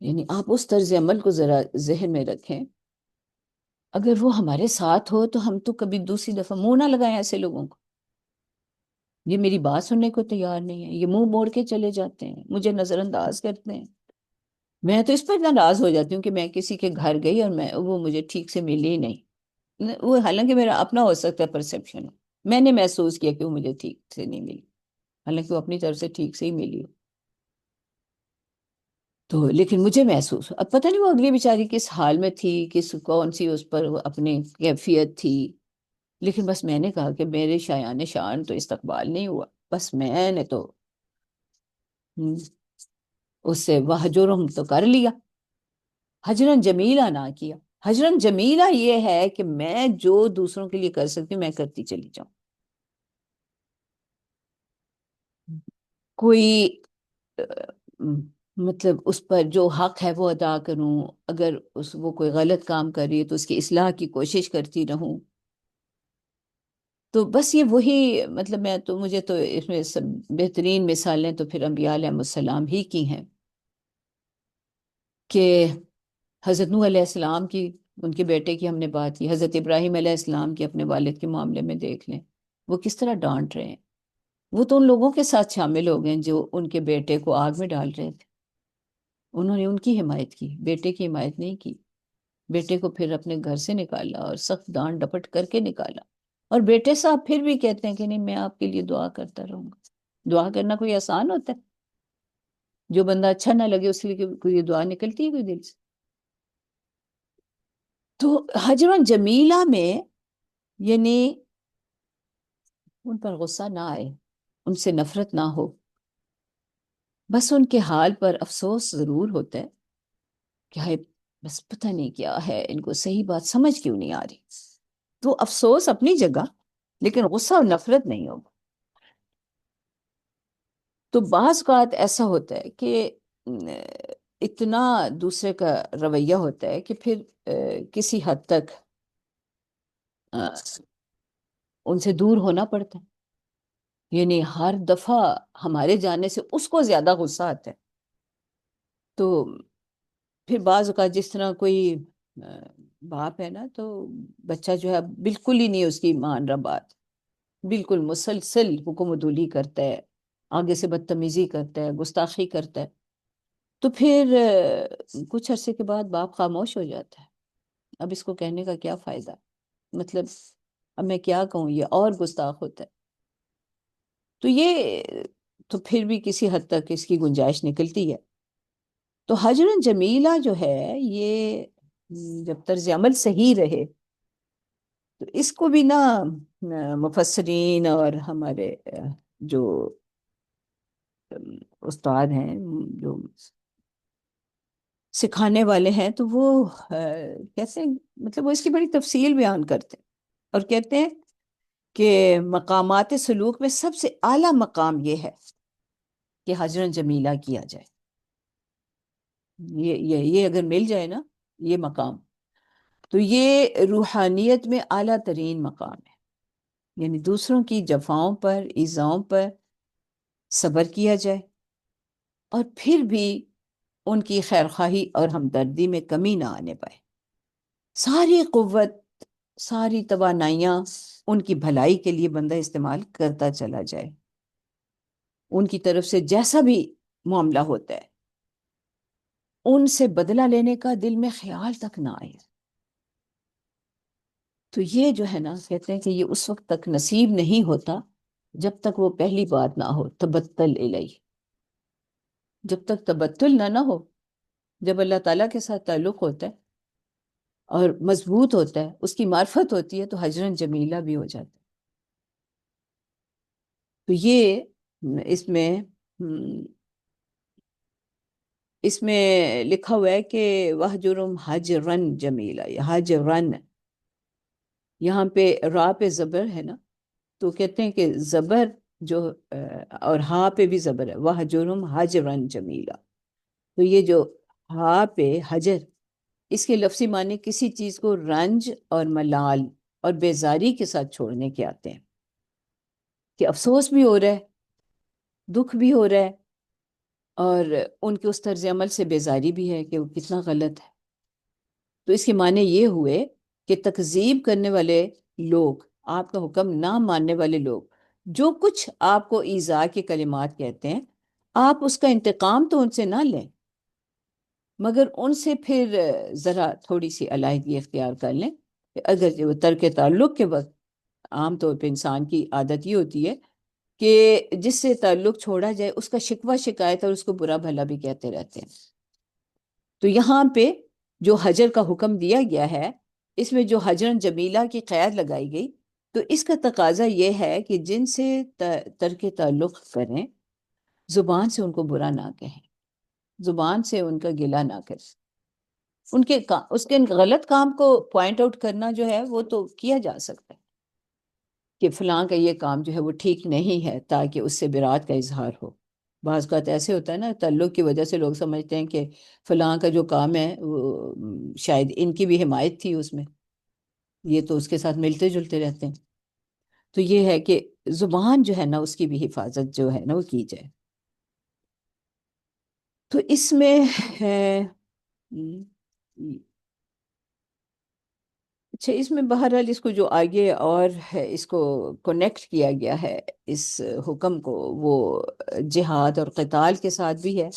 یعنی آپ اس طرز عمل کو ذرا ذہن میں رکھیں، اگر وہ ہمارے ساتھ ہو تو ہم تو کبھی دوسری دفعہ منہ نہ لگائیں ایسے لوگوں کو، یہ میری بات سننے کو تیار نہیں ہے، یہ منہ موڑ کے چلے جاتے ہیں، مجھے نظر انداز کرتے ہیں۔ میں تو اس پر ناراض ہو جاتی ہوں کہ میں کسی کے گھر گئی اور وہ مجھے ٹھیک سے ملی ہی نہیں، وہ حالانکہ میرا اپنا ہو سکتا ہے پرسیپشن، میں نے محسوس کیا کہ وہ مجھے ٹھیک سے نہیں ملی، حالانکہ وہ اپنی طرف سے ٹھیک سے ہی ملی ہو، تو لیکن مجھے محسوس ہو، اب پتہ نہیں وہ اگلی بیچاری کس حال میں تھی، کون سی اس پر اپنی کیفیت تھی، لیکن بس میں نے کہا کہ میرے شایان شان تو استقبال نہیں ہوا، بس میں نے تو اس سے وہجرہم تو کر لیا، حجرن جمیلہ نہ کیا۔ حجرن جمیلہ یہ ہے کہ میں جو دوسروں کے لیے کر سکتی ہوں میں کرتی چلی جاؤں، کوئی مطلب اس پر جو حق ہے وہ ادا کروں، اگر وہ کوئی غلط کام کر رہی ہے تو اس کی اصلاح کی کوشش کرتی رہوں، تو بس یہ وہی مطلب مجھے تو اس میں سب بہترین مثالیں تو پھر انبیاء علیہ السلام ہی کی ہیں کہ حضرت نوح علیہ السلام کی، ان کے بیٹے کی ہم نے بات کی، حضرت ابراہیم علیہ السلام کی اپنے والد کے معاملے میں دیکھ لیں، وہ کس طرح ڈانٹ رہے ہیں، وہ تو ان لوگوں کے ساتھ شامل ہو گئے جو ان کے بیٹے کو آگ میں ڈال رہے تھے، انہوں نے ان کی حمایت کی، بیٹے کی حمایت نہیں کی، بیٹے کو پھر اپنے گھر سے نکالا اور سخت ڈانٹ ڈپٹ کر کے نکالا، اور بیٹے صاحب پھر بھی کہتے ہیں کہ نہیں میں آپ کے لیے دعا کرتا رہوں گا۔ دعا کرنا کوئی آسان ہوتا ہے؟ جو بندہ اچھا نہ لگے اس لیے کوئی دعا نکلتی ہے کوئی دل سے؟ تو حجرن جمیلہ میں یعنی ان پر غصہ نہ آئے، ان سے نفرت نہ ہو، بس ان کے حال پر افسوس ضرور ہوتا ہے کہ ہائے بس پتہ نہیں کیا ہے، ان کو صحیح بات سمجھ کیوں نہیں آ رہی، تو افسوس اپنی جگہ، لیکن غصہ اور نفرت نہیں ہوگا۔ تو بعض اوقات ایسا ہوتا ہے کہ اتنا دوسرے کا رویہ ہوتا ہے کہ پھر کسی حد تک ان سے دور ہونا پڑتا ہے، یعنی ہر دفعہ ہمارے جانے سے اس کو زیادہ غصہ آتا ہے، تو پھر بعض اوقات جس طرح کوئی باپ ہے نا تو بچہ جو ہے بالکل ہی نہیں اس کی مان رہا بات، بالکل مسلسل حکم و دولی کرتا ہے، آگے سے بدتمیزی کرتا ہے، گستاخی کرتا ہے، تو پھر کچھ عرصے کے بعد باپ خاموش ہو جاتا ہے، اب اس کو کہنے کا کیا فائدہ، مطلب اب میں کیا کہوں، یہ اور گستاخ ہوتا ہے. تو یہ تو پھر بھی کسی حد تک اس کی گنجائش نکلتی ہے. تو ہجرن جمیلہ جو ہے یہ جب طرز عمل صحیح رہے تو اس کو بھی نا مفسرین اور ہمارے جو استاد ہیں، جو سکھانے والے ہیں، تو وہ کیسے مطلب وہ اس کی بڑی تفصیل بیان کرتے ہیں اور کہتے ہیں کہ مقامات سلوک میں سب سے اعلیٰ مقام یہ ہے کہ ہجرن جمیلہ کیا جائے. یہ اگر مل جائے نا یہ مقام، تو یہ روحانیت میں اعلیٰ ترین مقام ہے. یعنی دوسروں کی جفاؤں پر، ایذاؤں پر صبر کیا جائے اور پھر بھی ان کی خیرخواہی اور ہمدردی میں کمی نہ آنے پائے. ساری قوت، ساری توانائیاں ان کی بھلائی کے لیے بندہ استعمال کرتا چلا جائے. ان کی طرف سے جیسا بھی معاملہ ہوتا ہے ان سے بدلہ لینے کا دل میں خیال تک نہ آئے. تو یہ جو ہے نا کہتے ہیں کہ یہ اس وقت تک نصیب نہیں ہوتا جب تک وہ پہلی بات نہ ہو، تبتل الیہ. جب تک تبتل نہ ہو، جب اللہ تعالیٰ کے ساتھ تعلق ہوتا ہے اور مضبوط ہوتا ہے، اس کی معرفت ہوتی ہے، تو ہجرن جمیلہ بھی ہو جاتا ہے. تو یہ اس میں لکھا ہوا ہے کہ وَہْجُرْهُمْ حَجْرًا جَمِيلًا. حجرن یہاں پہ را پہ زبر ہے نا، تو کہتے ہیں کہ زبر جو اور ہا پہ بھی زبر ہے، وَہْجُرْهُمْ حَجْرًا جَمِيلًا. تو یہ جو ہا پہ حجر، اس کے لفظی معنی کسی چیز کو رنج اور ملال اور بیزاری کے ساتھ چھوڑنے کے آتے ہیں، کہ افسوس بھی ہو رہا ہے، دکھ بھی ہو رہا ہے، اور ان کے اس طرز عمل سے بیزاری بھی ہے کہ وہ کتنا غلط ہے. تو اس کے معنی یہ ہوئے کہ تکذیب کرنے والے لوگ، آپ کا حکم نہ ماننے والے لوگ، جو کچھ آپ کو ایذا کے کلمات کہتے ہیں، آپ اس کا انتقام تو ان سے نہ لیں، مگر ان سے پھر ذرا تھوڑی سی علیحدگی اختیار کر لیں. اگر وہ ترک تعلق کے وقت عام طور پہ انسان کی عادت یہ ہوتی ہے کہ جس سے تعلق چھوڑا جائے اس کا شکوہ شکایت اور اس کو برا بھلا بھی کہتے رہتے ہیں. تو یہاں پہ جو حجر کا حکم دیا گیا ہے، اس میں جو ہجرن جمیلہ کی قید لگائی گئی، تو اس کا تقاضا یہ ہے کہ جن سے ترک تعلق کریں، زبان سے ان کو برا نہ کہیں، زبان سے ان کا گلہ نہ کریں. اس کے غلط کام کو پوائنٹ آؤٹ کرنا جو ہے وہ تو کیا جا سکتا ہے کہ فلاں کا یہ کام جو ہے وہ ٹھیک نہیں ہے، تاکہ اس سے برات کا اظہار ہو. بعض اوقات ایسے ہوتا ہے نا، تعلق کی وجہ سے لوگ سمجھتے ہیں کہ فلاں کا جو کام ہے وہ شاید ان کی بھی حمایت تھی اس میں، یہ تو اس کے ساتھ ملتے جلتے رہتے ہیں. تو یہ ہے کہ زبان جو ہے نا اس کی بھی حفاظت جو ہے نا وہ کی جائے. تو اس میں ہے اچھا، اس میں بہرحال اس کو جو آگے اور ہے اس کو کنیکٹ کیا گیا ہے اس حکم کو، وہ جہاد اور قتال کے ساتھ بھی ہے.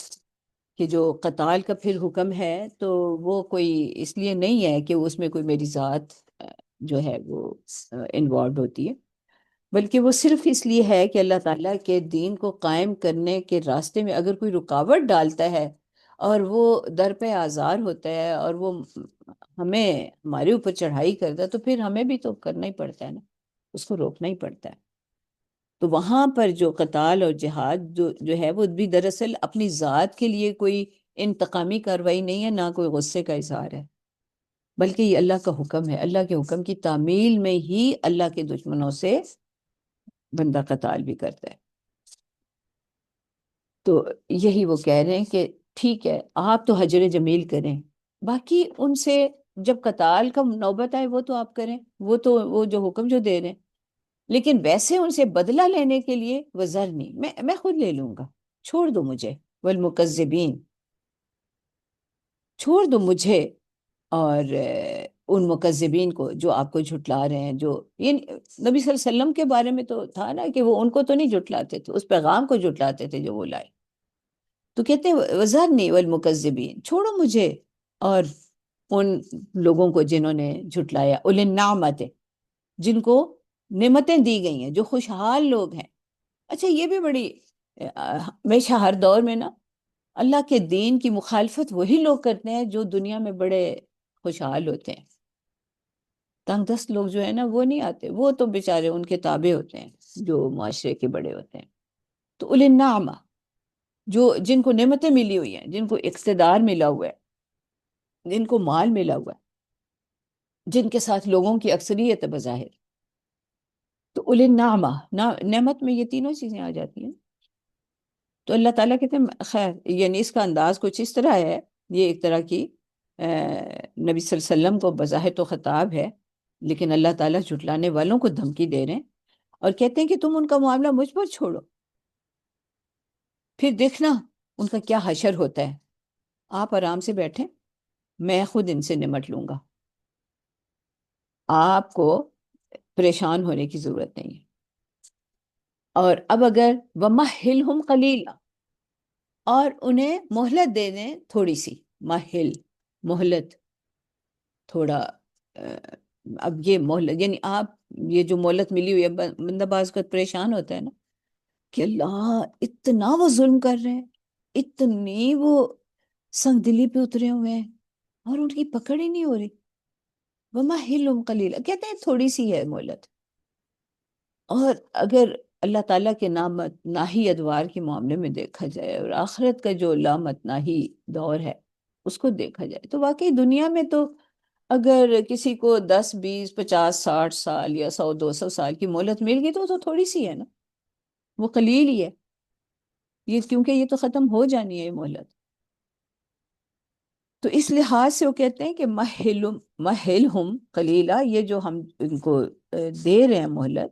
کہ جو قتال کا پھر حکم ہے تو وہ کوئی اس لیے نہیں ہے کہ اس میں کوئی میری ذات جو ہے وہ انوالوڈ ہوتی ہے، بلکہ وہ صرف اس لیے ہے کہ اللہ تعالیٰ کے دین کو قائم کرنے کے راستے میں اگر کوئی رکاوٹ ڈالتا ہے اور وہ در پہ آزار ہوتا ہے اور وہ ہمیں ہمارے اوپر چڑھائی کرتا ہے، تو پھر ہمیں بھی تو کرنا ہی پڑتا ہے نا، اس کو روکنا ہی پڑتا ہے. تو وہاں پر جو قتال اور جہاد جو ہے وہ بھی دراصل اپنی ذات کے لیے کوئی انتقامی کاروائی نہیں ہے، نہ کوئی غصے کا اظہار ہے، بلکہ یہ اللہ کا حکم ہے. اللہ کے حکم کی تعمیل میں ہی اللہ کے دشمنوں سے بندہ قتال بھی کرتا ہے. تو یہی وہ کہہ رہے ہیں کہ ٹھیک ہے آپ تو حجر جمیل کریں، باقی ان سے جب قتال کا نوبت آئے وہ تو آپ کریں، وہ جو حکم جو دے رہے ہیں، لیکن ویسے ان سے بدلہ لینے کے لیے وزرنی، میں خود لے لوں گا، چھوڑ دو مجھے، والمکذبین، چھوڑ دو مجھے اور ان مکذبین کو جو آپ کو جھٹلا رہے ہیں. جو یہ نبی صلی اللہ علیہ وسلم کے بارے میں تو تھا نا کہ وہ ان کو تو نہیں جھٹلاتے تھے، اس پیغام کو جھٹلاتے تھے جو وہ لائے. تو کہتے ہیں وزرنی والمکذبین، چھوڑو مجھے اور ان لوگوں کو جنہوں نے جھٹلایا، اولِ النعمت، جن کو نعمتیں دی گئی ہیں، جو خوشحال لوگ ہیں. اچھا یہ بھی بڑی ہمیشہ ہر دور میں نا اللہ کے دین کی مخالفت وہی لوگ کرتے ہیں جو دنیا میں بڑے خوشحال ہوتے ہیں. تنگ دست لوگ جو ہیں نا وہ نہیں آتے، وہ تو بیچارے ان کے تابع ہوتے ہیں جو معاشرے کے بڑے ہوتے ہیں. تو اولی النعمہ، جو جن کو نعمتیں ملی ہوئی ہیں، جن کو اقتدار ملا ہوا ہے، جن کو مال ملا ہوا ہے، جن کے ساتھ لوگوں کی اکثریت ہے بظاہر. تو اولی النعمہ، نعمت میں یہ تینوں چیزیں آ جاتی ہیں. تو اللہ تعالیٰ کہتے ہیں خیر، یعنی اس کا انداز کچھ اس طرح ہے، یہ ایک طرح کی نبی صلی اللہ علیہ وسلم کو بظاہر تو خطاب ہے، لیکن اللہ تعالیٰ جھٹلانے والوں کو دھمکی دے رہے ہیں اور کہتے ہیں کہ تم ان کا معاملہ مجھ پر چھوڑو، پھر دیکھنا ان کا کیا حشر ہوتا ہے. آپ آرام سے بیٹھیں، میں خود ان سے نمٹ لوں گا، آپ کو پریشان ہونے کی ضرورت نہیں ہے. اور اب اگر وَمَهِّلْهُمْ قَلِيلًا، اور انہیں مہلت دے دیں تھوڑی سی، مہلت تھوڑا. اب یہ مہلت یعنی آپ یہ جو مہلت ملی ہوئی ہے، بندہ بعض کا پریشان ہوتا ہے نا کہ اللہ اتنا وہ ظلم کر رہے ہیں، اتنی وہ سنگ دلی پہ اترے ہوئے ہیں اور ان کی پکڑ ہی نہیں ہو رہی. وَمَهِّلْهُمْ قَلِيلًا کہتے ہیں تھوڑی سی ہے مہلت. اور اگر اللہ تعالیٰ کے ناہی ادوار کے معاملے میں دیکھا جائے اور آخرت کا جو لامت ناہی دور ہے اس کو دیکھا جائے تو واقعی دنیا میں تو اگر کسی کو 10 20 50 60 سال یا 100 200 سال کی مہلت مل گئی تو تھوڑی سی ہے نا، وہ قلیل ہی ہے یہ، کیونکہ یہ تو ختم ہو جانی ہے یہ مہلت. تو اس لحاظ سے وہ کہتے ہیں کہ مہلہم قلیلا، یہ جو ہم ان کو دے رہے ہیں مہلت،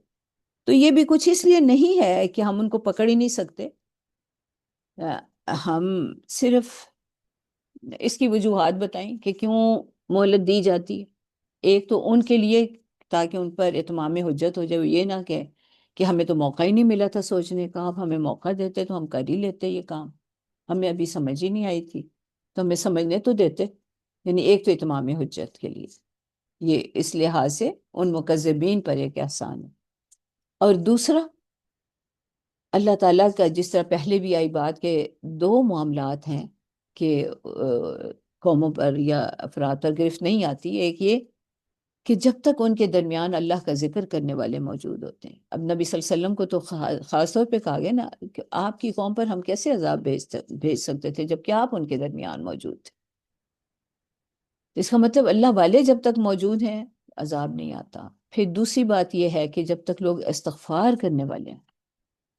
تو یہ بھی کچھ اس لیے نہیں ہے کہ ہم ان کو پکڑ ہی نہیں سکتے. ہم صرف اس کی وجوہات بتائیں کہ کیوں مہلت دی جاتی ہے. ایک تو ان کے لیے تاکہ ان پر اتمام حجت ہو جائے، یہ نہ کہ ہمیں تو موقع ہی نہیں ملا تھا سوچنے کا، اب ہمیں موقع دیتے تو ہم کر ہی لیتے یہ کام، ہمیں ابھی سمجھ ہی نہیں آئی تھی تو ہمیں سمجھنے تو دیتے. یعنی ایک تو اتمام حجت کے لیے، یہ اس لحاظ سے ان مکذبین پر ایک احسان ہے. اور دوسرا اللہ تعالیٰ کا جس طرح پہلے بھی آئی بات کہ 2 معاملات ہیں کہ قوموں پر یا افراد پر گرفت نہیں آتی. ایک یہ کہ جب تک ان کے درمیان اللہ کا ذکر کرنے والے موجود ہوتے ہیں. اب نبی صلی اللہ علیہ وسلم کو تو خاص طور پہ کہا گیا نا کہ آپ کی قوم پر ہم کیسے عذاب بھیج سکتے تھے جبکہ آپ ان کے درمیان موجود تھے. اس کا مطلب اللہ والے جب تک موجود ہیں عذاب نہیں آتا. پھر دوسری بات یہ ہے کہ جب تک لوگ استغفار کرنے والے ہیں،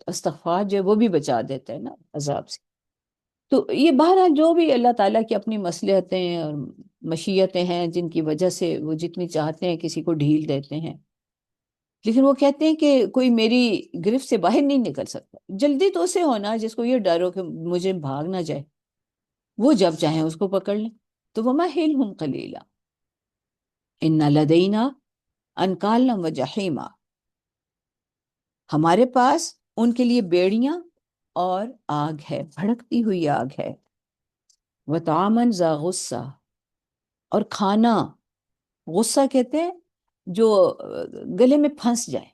استغفار جو ہے وہ بھی بچا دیتا ہے نا عذاب سے. تو یہ بہرحال جو بھی اللہ تعالیٰ کی اپنی مصلحتیں اور مشیتیں ہیں جن کی وجہ سے وہ جتنی چاہتے ہیں کسی کو ڈھیل دیتے ہیں، لیکن وہ کہتے ہیں کہ کوئی میری گرفت سے باہر نہیں نکل سکتا. جلدی تو اسے ہونا جس کو یہ ڈر ہو کہ مجھے بھاگ نہ جائے، وہ جب چاہیں اس کو پکڑ لیں. تو وَمَهِّلْهُمْ قَلِيلًا إِنَّ لَدَيْنَا أَنْكَالًا وَجَحِيمًا، ہمارے پاس ان کے لیے بیڑیاں اور آگ ہے، بھڑکتی ہوئی آگ ہے. وَطَعَامًا ذَا غُصَّةٍ، اور کھانا، غصہ کہتے ہیں جو گلے میں پھنس جائے،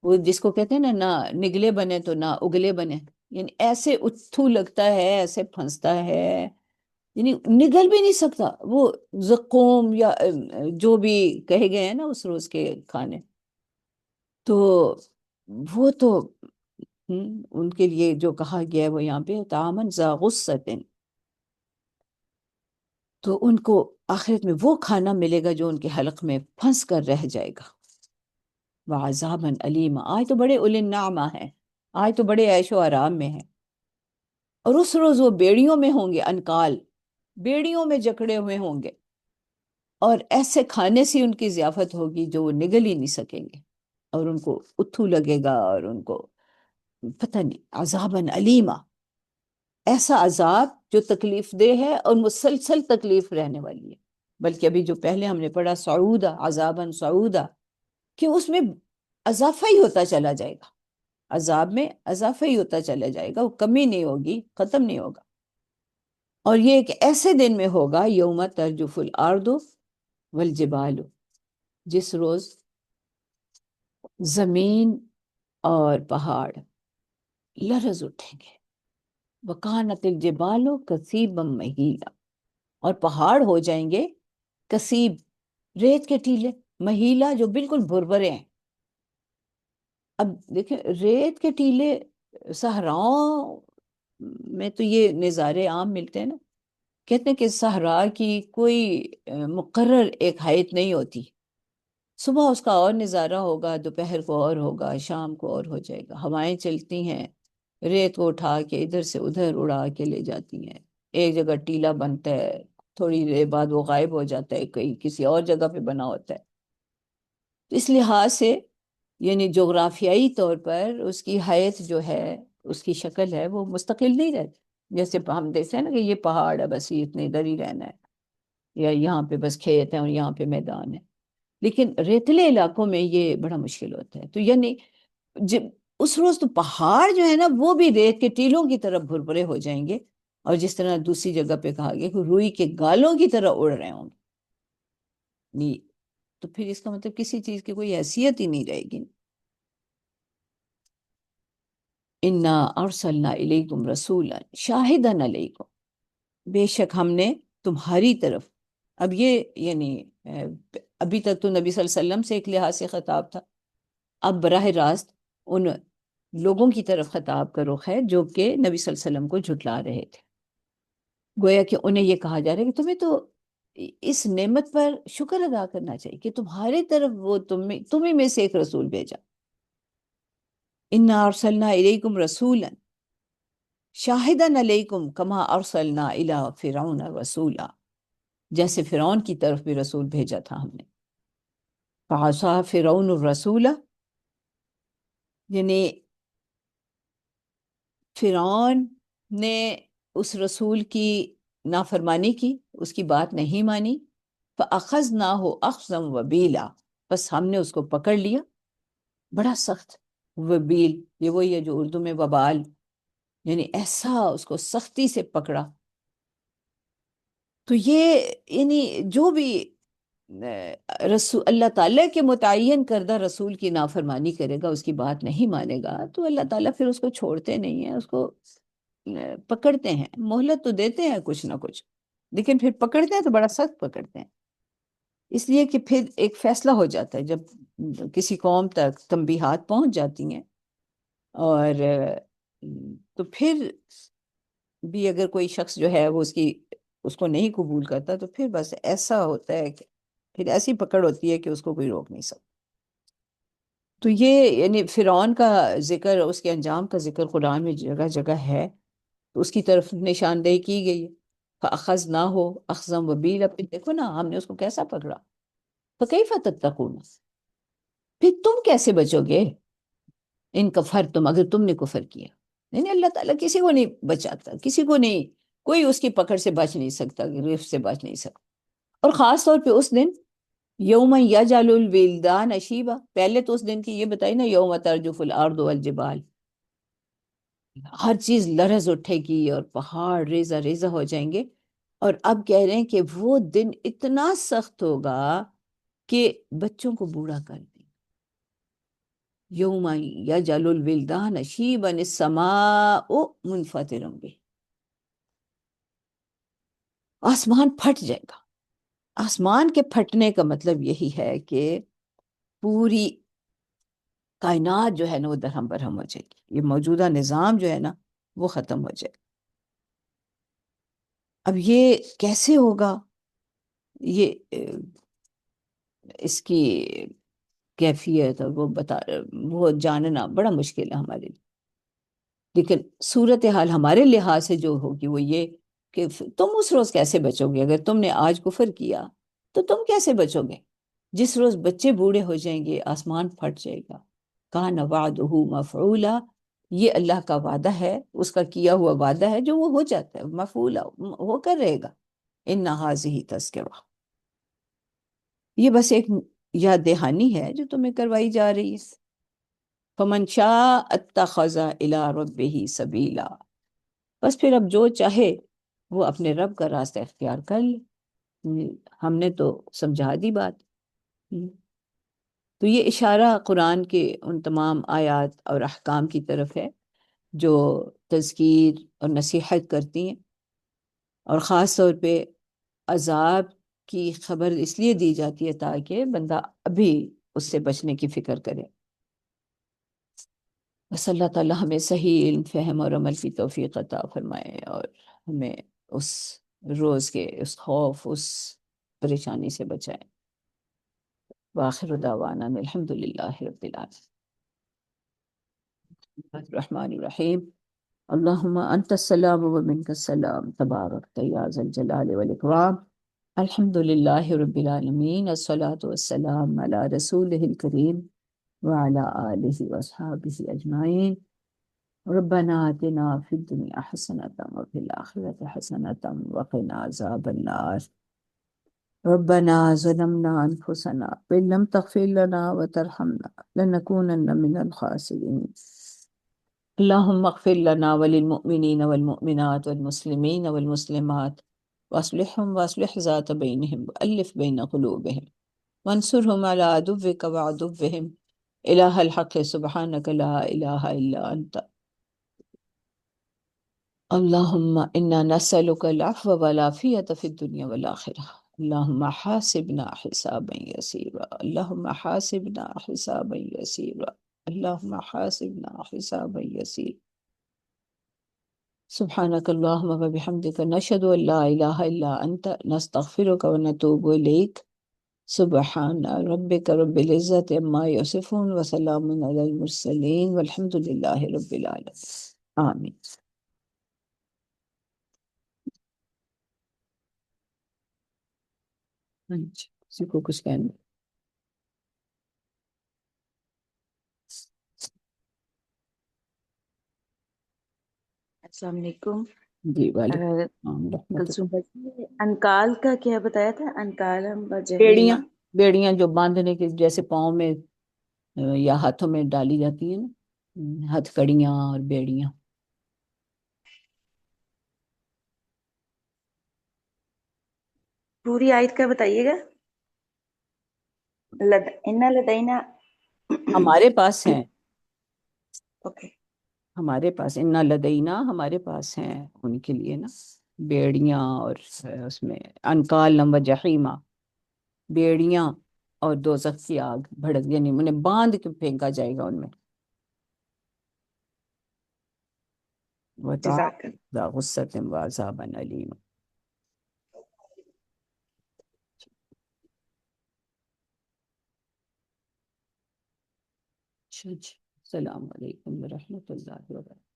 وہ جس کو کہتے ہیں نا نہ نگلے بنے تو نہ اگلے بنے، یعنی ایسے اتھو لگتا ہے، ایسے پھنستا ہے، یعنی نگل بھی نہیں سکتا. وہ زقوم یا جو بھی کہے گئے ہیں نا اس روز کے کھانے، تو وہ تو ان کے لیے جو کہا گیا ہے وہ یہاں پہ طعامًا ذا غصۃ، تو ان کو آخرت میں وہ کھانا ملے گا جو ان کے حلق میں پھنس کر رہ جائے گا. وعذابًا علیما، آج تو بڑے اولی النعمہ ہیں، آج تو بڑے عیش و آرام میں ہیں. اور اس روز وہ بیڑیوں میں ہوں گے، انکال، بیڑیوں میں جکڑے ہوئے ہوں گے، اور ایسے کھانے سے ان کی ضیافت ہوگی جو وہ نگل ہی نہیں سکیں گے، اور ان کو اتھو لگے گا اور ان کو پتہ نہیں. عذابًا علیما، ایسا عذاب جو تکلیف دہ ہے اور مسلسل تکلیف رہنے والی ہے. بلکہ ابھی جو پہلے ہم نے پڑھا صعودا، عذابً صعودا، کہ اس میں اضافہ ہی ہوتا چلا جائے گا، عذاب میں اضافہ ہی ہوتا چلا جائے گا، وہ کمی نہیں ہوگی، ختم نہیں ہوگا. اور یہ ایک ایسے دن میں ہوگا یوم ترجف الارض والجبال، جس روز زمین اور پہاڑ لرز اٹھیں گے. وکانت الجبال کثیبا مہیلا، اور پہاڑ ہو جائیں گے کثیب، ریت کے ٹیلے، مہیلا جو بالکل بھربھرے ہیں. اب دیکھیں ریت کے ٹیلے صحراؤں میں تو یہ نظارے عام ملتے ہیں نا. کہتے ہیں کہ صحرا کی کوئی مقرر ایک ہائٹ نہیں ہوتی. صبح اس کا اور نظارہ ہوگا، دوپہر کو اور ہوگا، شام کو اور ہو جائے گا. ہوائیں چلتی ہیں، ریت کو اٹھا کے ادھر سے ادھر اڑا کے لے جاتی ہیں. ایک جگہ ٹیلا بنتا ہے، تھوڑی دیر بعد وہ غائب ہو جاتا ہے، کہیں کسی اور جگہ پہ بنا ہوتا ہے. تو اس لحاظ سے یعنی جغرافیائی طور پر اس کی حیث جو ہے، اس کی شکل ہے، وہ مستقل نہیں رہتی. جیسے ہم دیکھتے ہیں نا کہ یہ پہاڑ ہے، بس یہ اتنے ادھر ہی رہنا ہے، یا یہاں پہ بس کھیت ہیں اور یہاں پہ میدان ہے. لیکن ریتلے علاقوں میں یہ بڑا مشکل ہوتا ہے. تو یعنی جب اس روز تو پہاڑ جو ہے نا وہ بھی ریت کے ٹیلوں کی طرف بھربھرے ہو جائیں گے، اور جس طرح دوسری جگہ پہ کہا گیا کہ روئی کے گالوں کی طرح اڑ رہے ہوں گے. تو پھر اس کا مطلب کسی چیز کی کوئی حیثیت ہی نہیں رہے گی. انا ارسلنا الیکم رسولا شاہدا علیکم، بے شک ہم نے تمہاری طرف. اب یہ یعنی ابھی تک تو نبی صلی اللہ علیہ وسلم سے ایک لحاظ سے خطاب تھا، اب براہ راست ان لوگوں کی طرف خطاب کا رخ ہے جو کہ نبی صلی اللہ علیہ وسلم کو جھٹلا رہے تھے. گویا کہ انہیں یہ کہا جا رہا ہے کہ تمہیں تو اس نعمت پر شکر ادا کرنا چاہیے کہ تمہارے طرف وہ تمہیں میں سے ایک رسول بھیجا. انا ارسلنا الیکم رسولا شاہدا علیکم کما ارسلنا الی فرعون رسولا، جیسے فرعون کی طرف بھی رسول بھیجا تھا ہم نے. فعصا فرعون الرسول، یعنی فرعون نے اس رسول کی نافرمانی کی، اس کی بات نہیں مانی. فَأَخَذْنَاهُ أَخْذًا وَبِيلًا، بس ہم نے اس کو پکڑ لیا بڑا سخت. وبیل یہ وہی ہے جو اردو میں وبال، یعنی ایسا اس کو سختی سے پکڑا. تو یہ یعنی جو بھی رسول اللہ تعالیٰ کے متعین کردہ رسول کی نافرمانی کرے گا، اس کی بات نہیں مانے گا، تو اللہ تعالیٰ پھر اس کو چھوڑتے نہیں ہیں، اس کو پکڑتے ہیں. مہلت تو دیتے ہیں کچھ نہ کچھ، لیکن پھر پکڑتے ہیں تو بڑا سخت پکڑتے ہیں. اس لیے کہ پھر ایک فیصلہ ہو جاتا ہے جب کسی قوم تک تنبیہات پہنچ جاتی ہیں، اور تو پھر بھی اگر کوئی شخص جو ہے وہ اس کو نہیں قبول کرتا، تو پھر بس ایسا ہوتا ہے کہ پھر ایسی پکڑ ہوتی ہے کہ اس کو کوئی روک نہیں سکتا. تو یہ یعنی فرعون کا ذکر، اس کے انجام کا ذکر قرآن میں جگہ جگہ ہے، تو اس کی طرف نشاندہی کی گئی ہے. فَأَخَذْنَاهُ أَخْذًا وَبِيلًا، پھر دیکھو نا ہم نے اس کو کیسا پکڑا. فَكَيْفَ تَتَّقُونَ، پھر تم کیسے بچو گے. ان کفرتم، اگر تم نے کفر کیا. نہیں، اللہ تعالیٰ کسی کو نہیں بچاتا، کسی کو نہیں، کوئی اس کی پکڑ سے بچ نہیں سکتا، گرفت سے بچ نہیں سکتا. اور خاص طور پہ اس دن یوم یجعل الولدان شیبا، پہلے تو اس دن کی یہ بتائی نا، یوم ترجف الارض والجبال، ہر چیز لرز اٹھے گی اور پہاڑ ریزہ ریزہ ہو جائیں گے. اور اب کہہ رہے ہیں کہ وہ دن اتنا سخت ہوگا کہ بچوں کو بوڑھا کر دیں. یوم یجعل الولدان شیبا السماء منفطر بہ، آسمان پھٹ جائے گا. آسمان کے پھٹنے کا مطلب یہی ہے کہ پوری کائنات جو ہے نا وہ درہم برہم ہو جائے گی، یہ موجودہ نظام جو ہے نا وہ ختم ہو جائے گا. اب یہ کیسے ہوگا، یہ اس کی کیفیت اور وہ جاننا بڑا مشکل ہے ہمارے لیے. لیکن صورتحال ہمارے لحاظ سے جو ہوگی وہ یہ کہ تم اس روز کیسے بچو گے. اگر تم نے آج کفر کیا تو تم کیسے بچو گے. جس روز بچے بوڑھے ہو جائیں گے، آسمان پھٹ جائے گا. کان وعدہ مفعولا، یہ اللہ کا وعدہ ہے، اس کا کیا ہوا وعدہ ہے جو وہ ہو جاتا ہے، مفعولا ہو کر رہے گا. ان ھذہ تذکرہ، یہ بس ایک یاد دہانی ہے جو تمہیں کروائی جا رہی ہے. فمن شاء اتخذ الی ربہ سبیلا، بس پھر اب جو چاہے وہ اپنے رب کا راستہ اختیار کر لے. ہم نے تو سمجھا دی بات. تو یہ اشارہ قرآن کے ان تمام آیات اور احکام کی طرف ہے جو تذکیر اور نصیحت کرتی ہیں، اور خاص طور پہ عذاب کی خبر اس لیے دی جاتی ہے تاکہ بندہ ابھی اس سے بچنے کی فکر کرے۔ بس اللہ تعالیٰ ہمیں صحیح علم، فہم اور عمل کی توفیق عطا فرمائے، اور ہمیں اس روز کے اس خوف، اس پریشانی سے بچائے۔ وآخر دعوانا الحمد للہ رب العالمین۔ الرحمن الرحیم، اللہم انت السلام و منک السلام، تبارک یا ذا الجلال والاکرام۔ الحمد للہ رب العالمین، الصلاة والسلام علی رسولہ الکریم وعلی آلہ واصحابہ اجمعین۔ ربنا آتنا فی الدنیا حسنۃ وفی الآخرۃ حسنۃ وقنا عذاب النار۔ ربنا ظلمنا انفسنا وإن لم تغفر لنا وترحمنا لنكونن من الخاسرین۔ اللهم اغفر لنا وللمؤمنين والمؤمنات والمسلمين والمسلمات واصلح ذات بينهم وألف بين قلوبهم وانصرهم على عدوك وعدوهم إله الحق سبحانك لا إله إلا أنت اللهم إنا نسألك العفو والعافية في الدنيا والآخرة اللهم حاسبنا حسابا يسيرا اللهم حاسبنا حسابا يسيرا اللهم حاسبنا حسابا يسيرا سبحانك اللهم وبحمدك نشهد أن لا إله إلا أنت نستغفرك ونتوب إليك سبحان ربك رب العزة عما يصفون وسلام على المرسلين والحمد لله رب العالمين آمين۔ کسی کو کچھ کہنا؟ السلام علیکم۔ جی وعلیکم آ، السلام رحمۃ کلثوم بھائی، انکال کا کیا بتایا تھا؟ انکالم و اللہ۔ جہیمہ۔ بیڑیاں جو باندھنے کے جیسے پاؤں میں یا ہاتھوں میں ڈالی جاتی ہیں نا، ہتھ کڑیاں اور بیڑیاں۔ پوری آیت کا بتائیے گا۔ انا لدینا۔ ہمارے پاس ہیں، اوکے۔ ہمارے پاس انا لدینا، ہمارے پاس ہیں ان کے لیے نا بیڑیاں، اور اس میں انکال و جحیمہ، بیڑیاں اور دوزخ کی آگ بھڑک، یعنی انہیں باندھ کے پھینکا جائے گا ان میں۔ جزاک اللہ۔ وَتَعَذَّ غُصَّةٍ وَعَذَابًا أَلِيمًا۔ اچھا جی، السلام علیکم ورحمۃ اللہ وبرکاتہ۔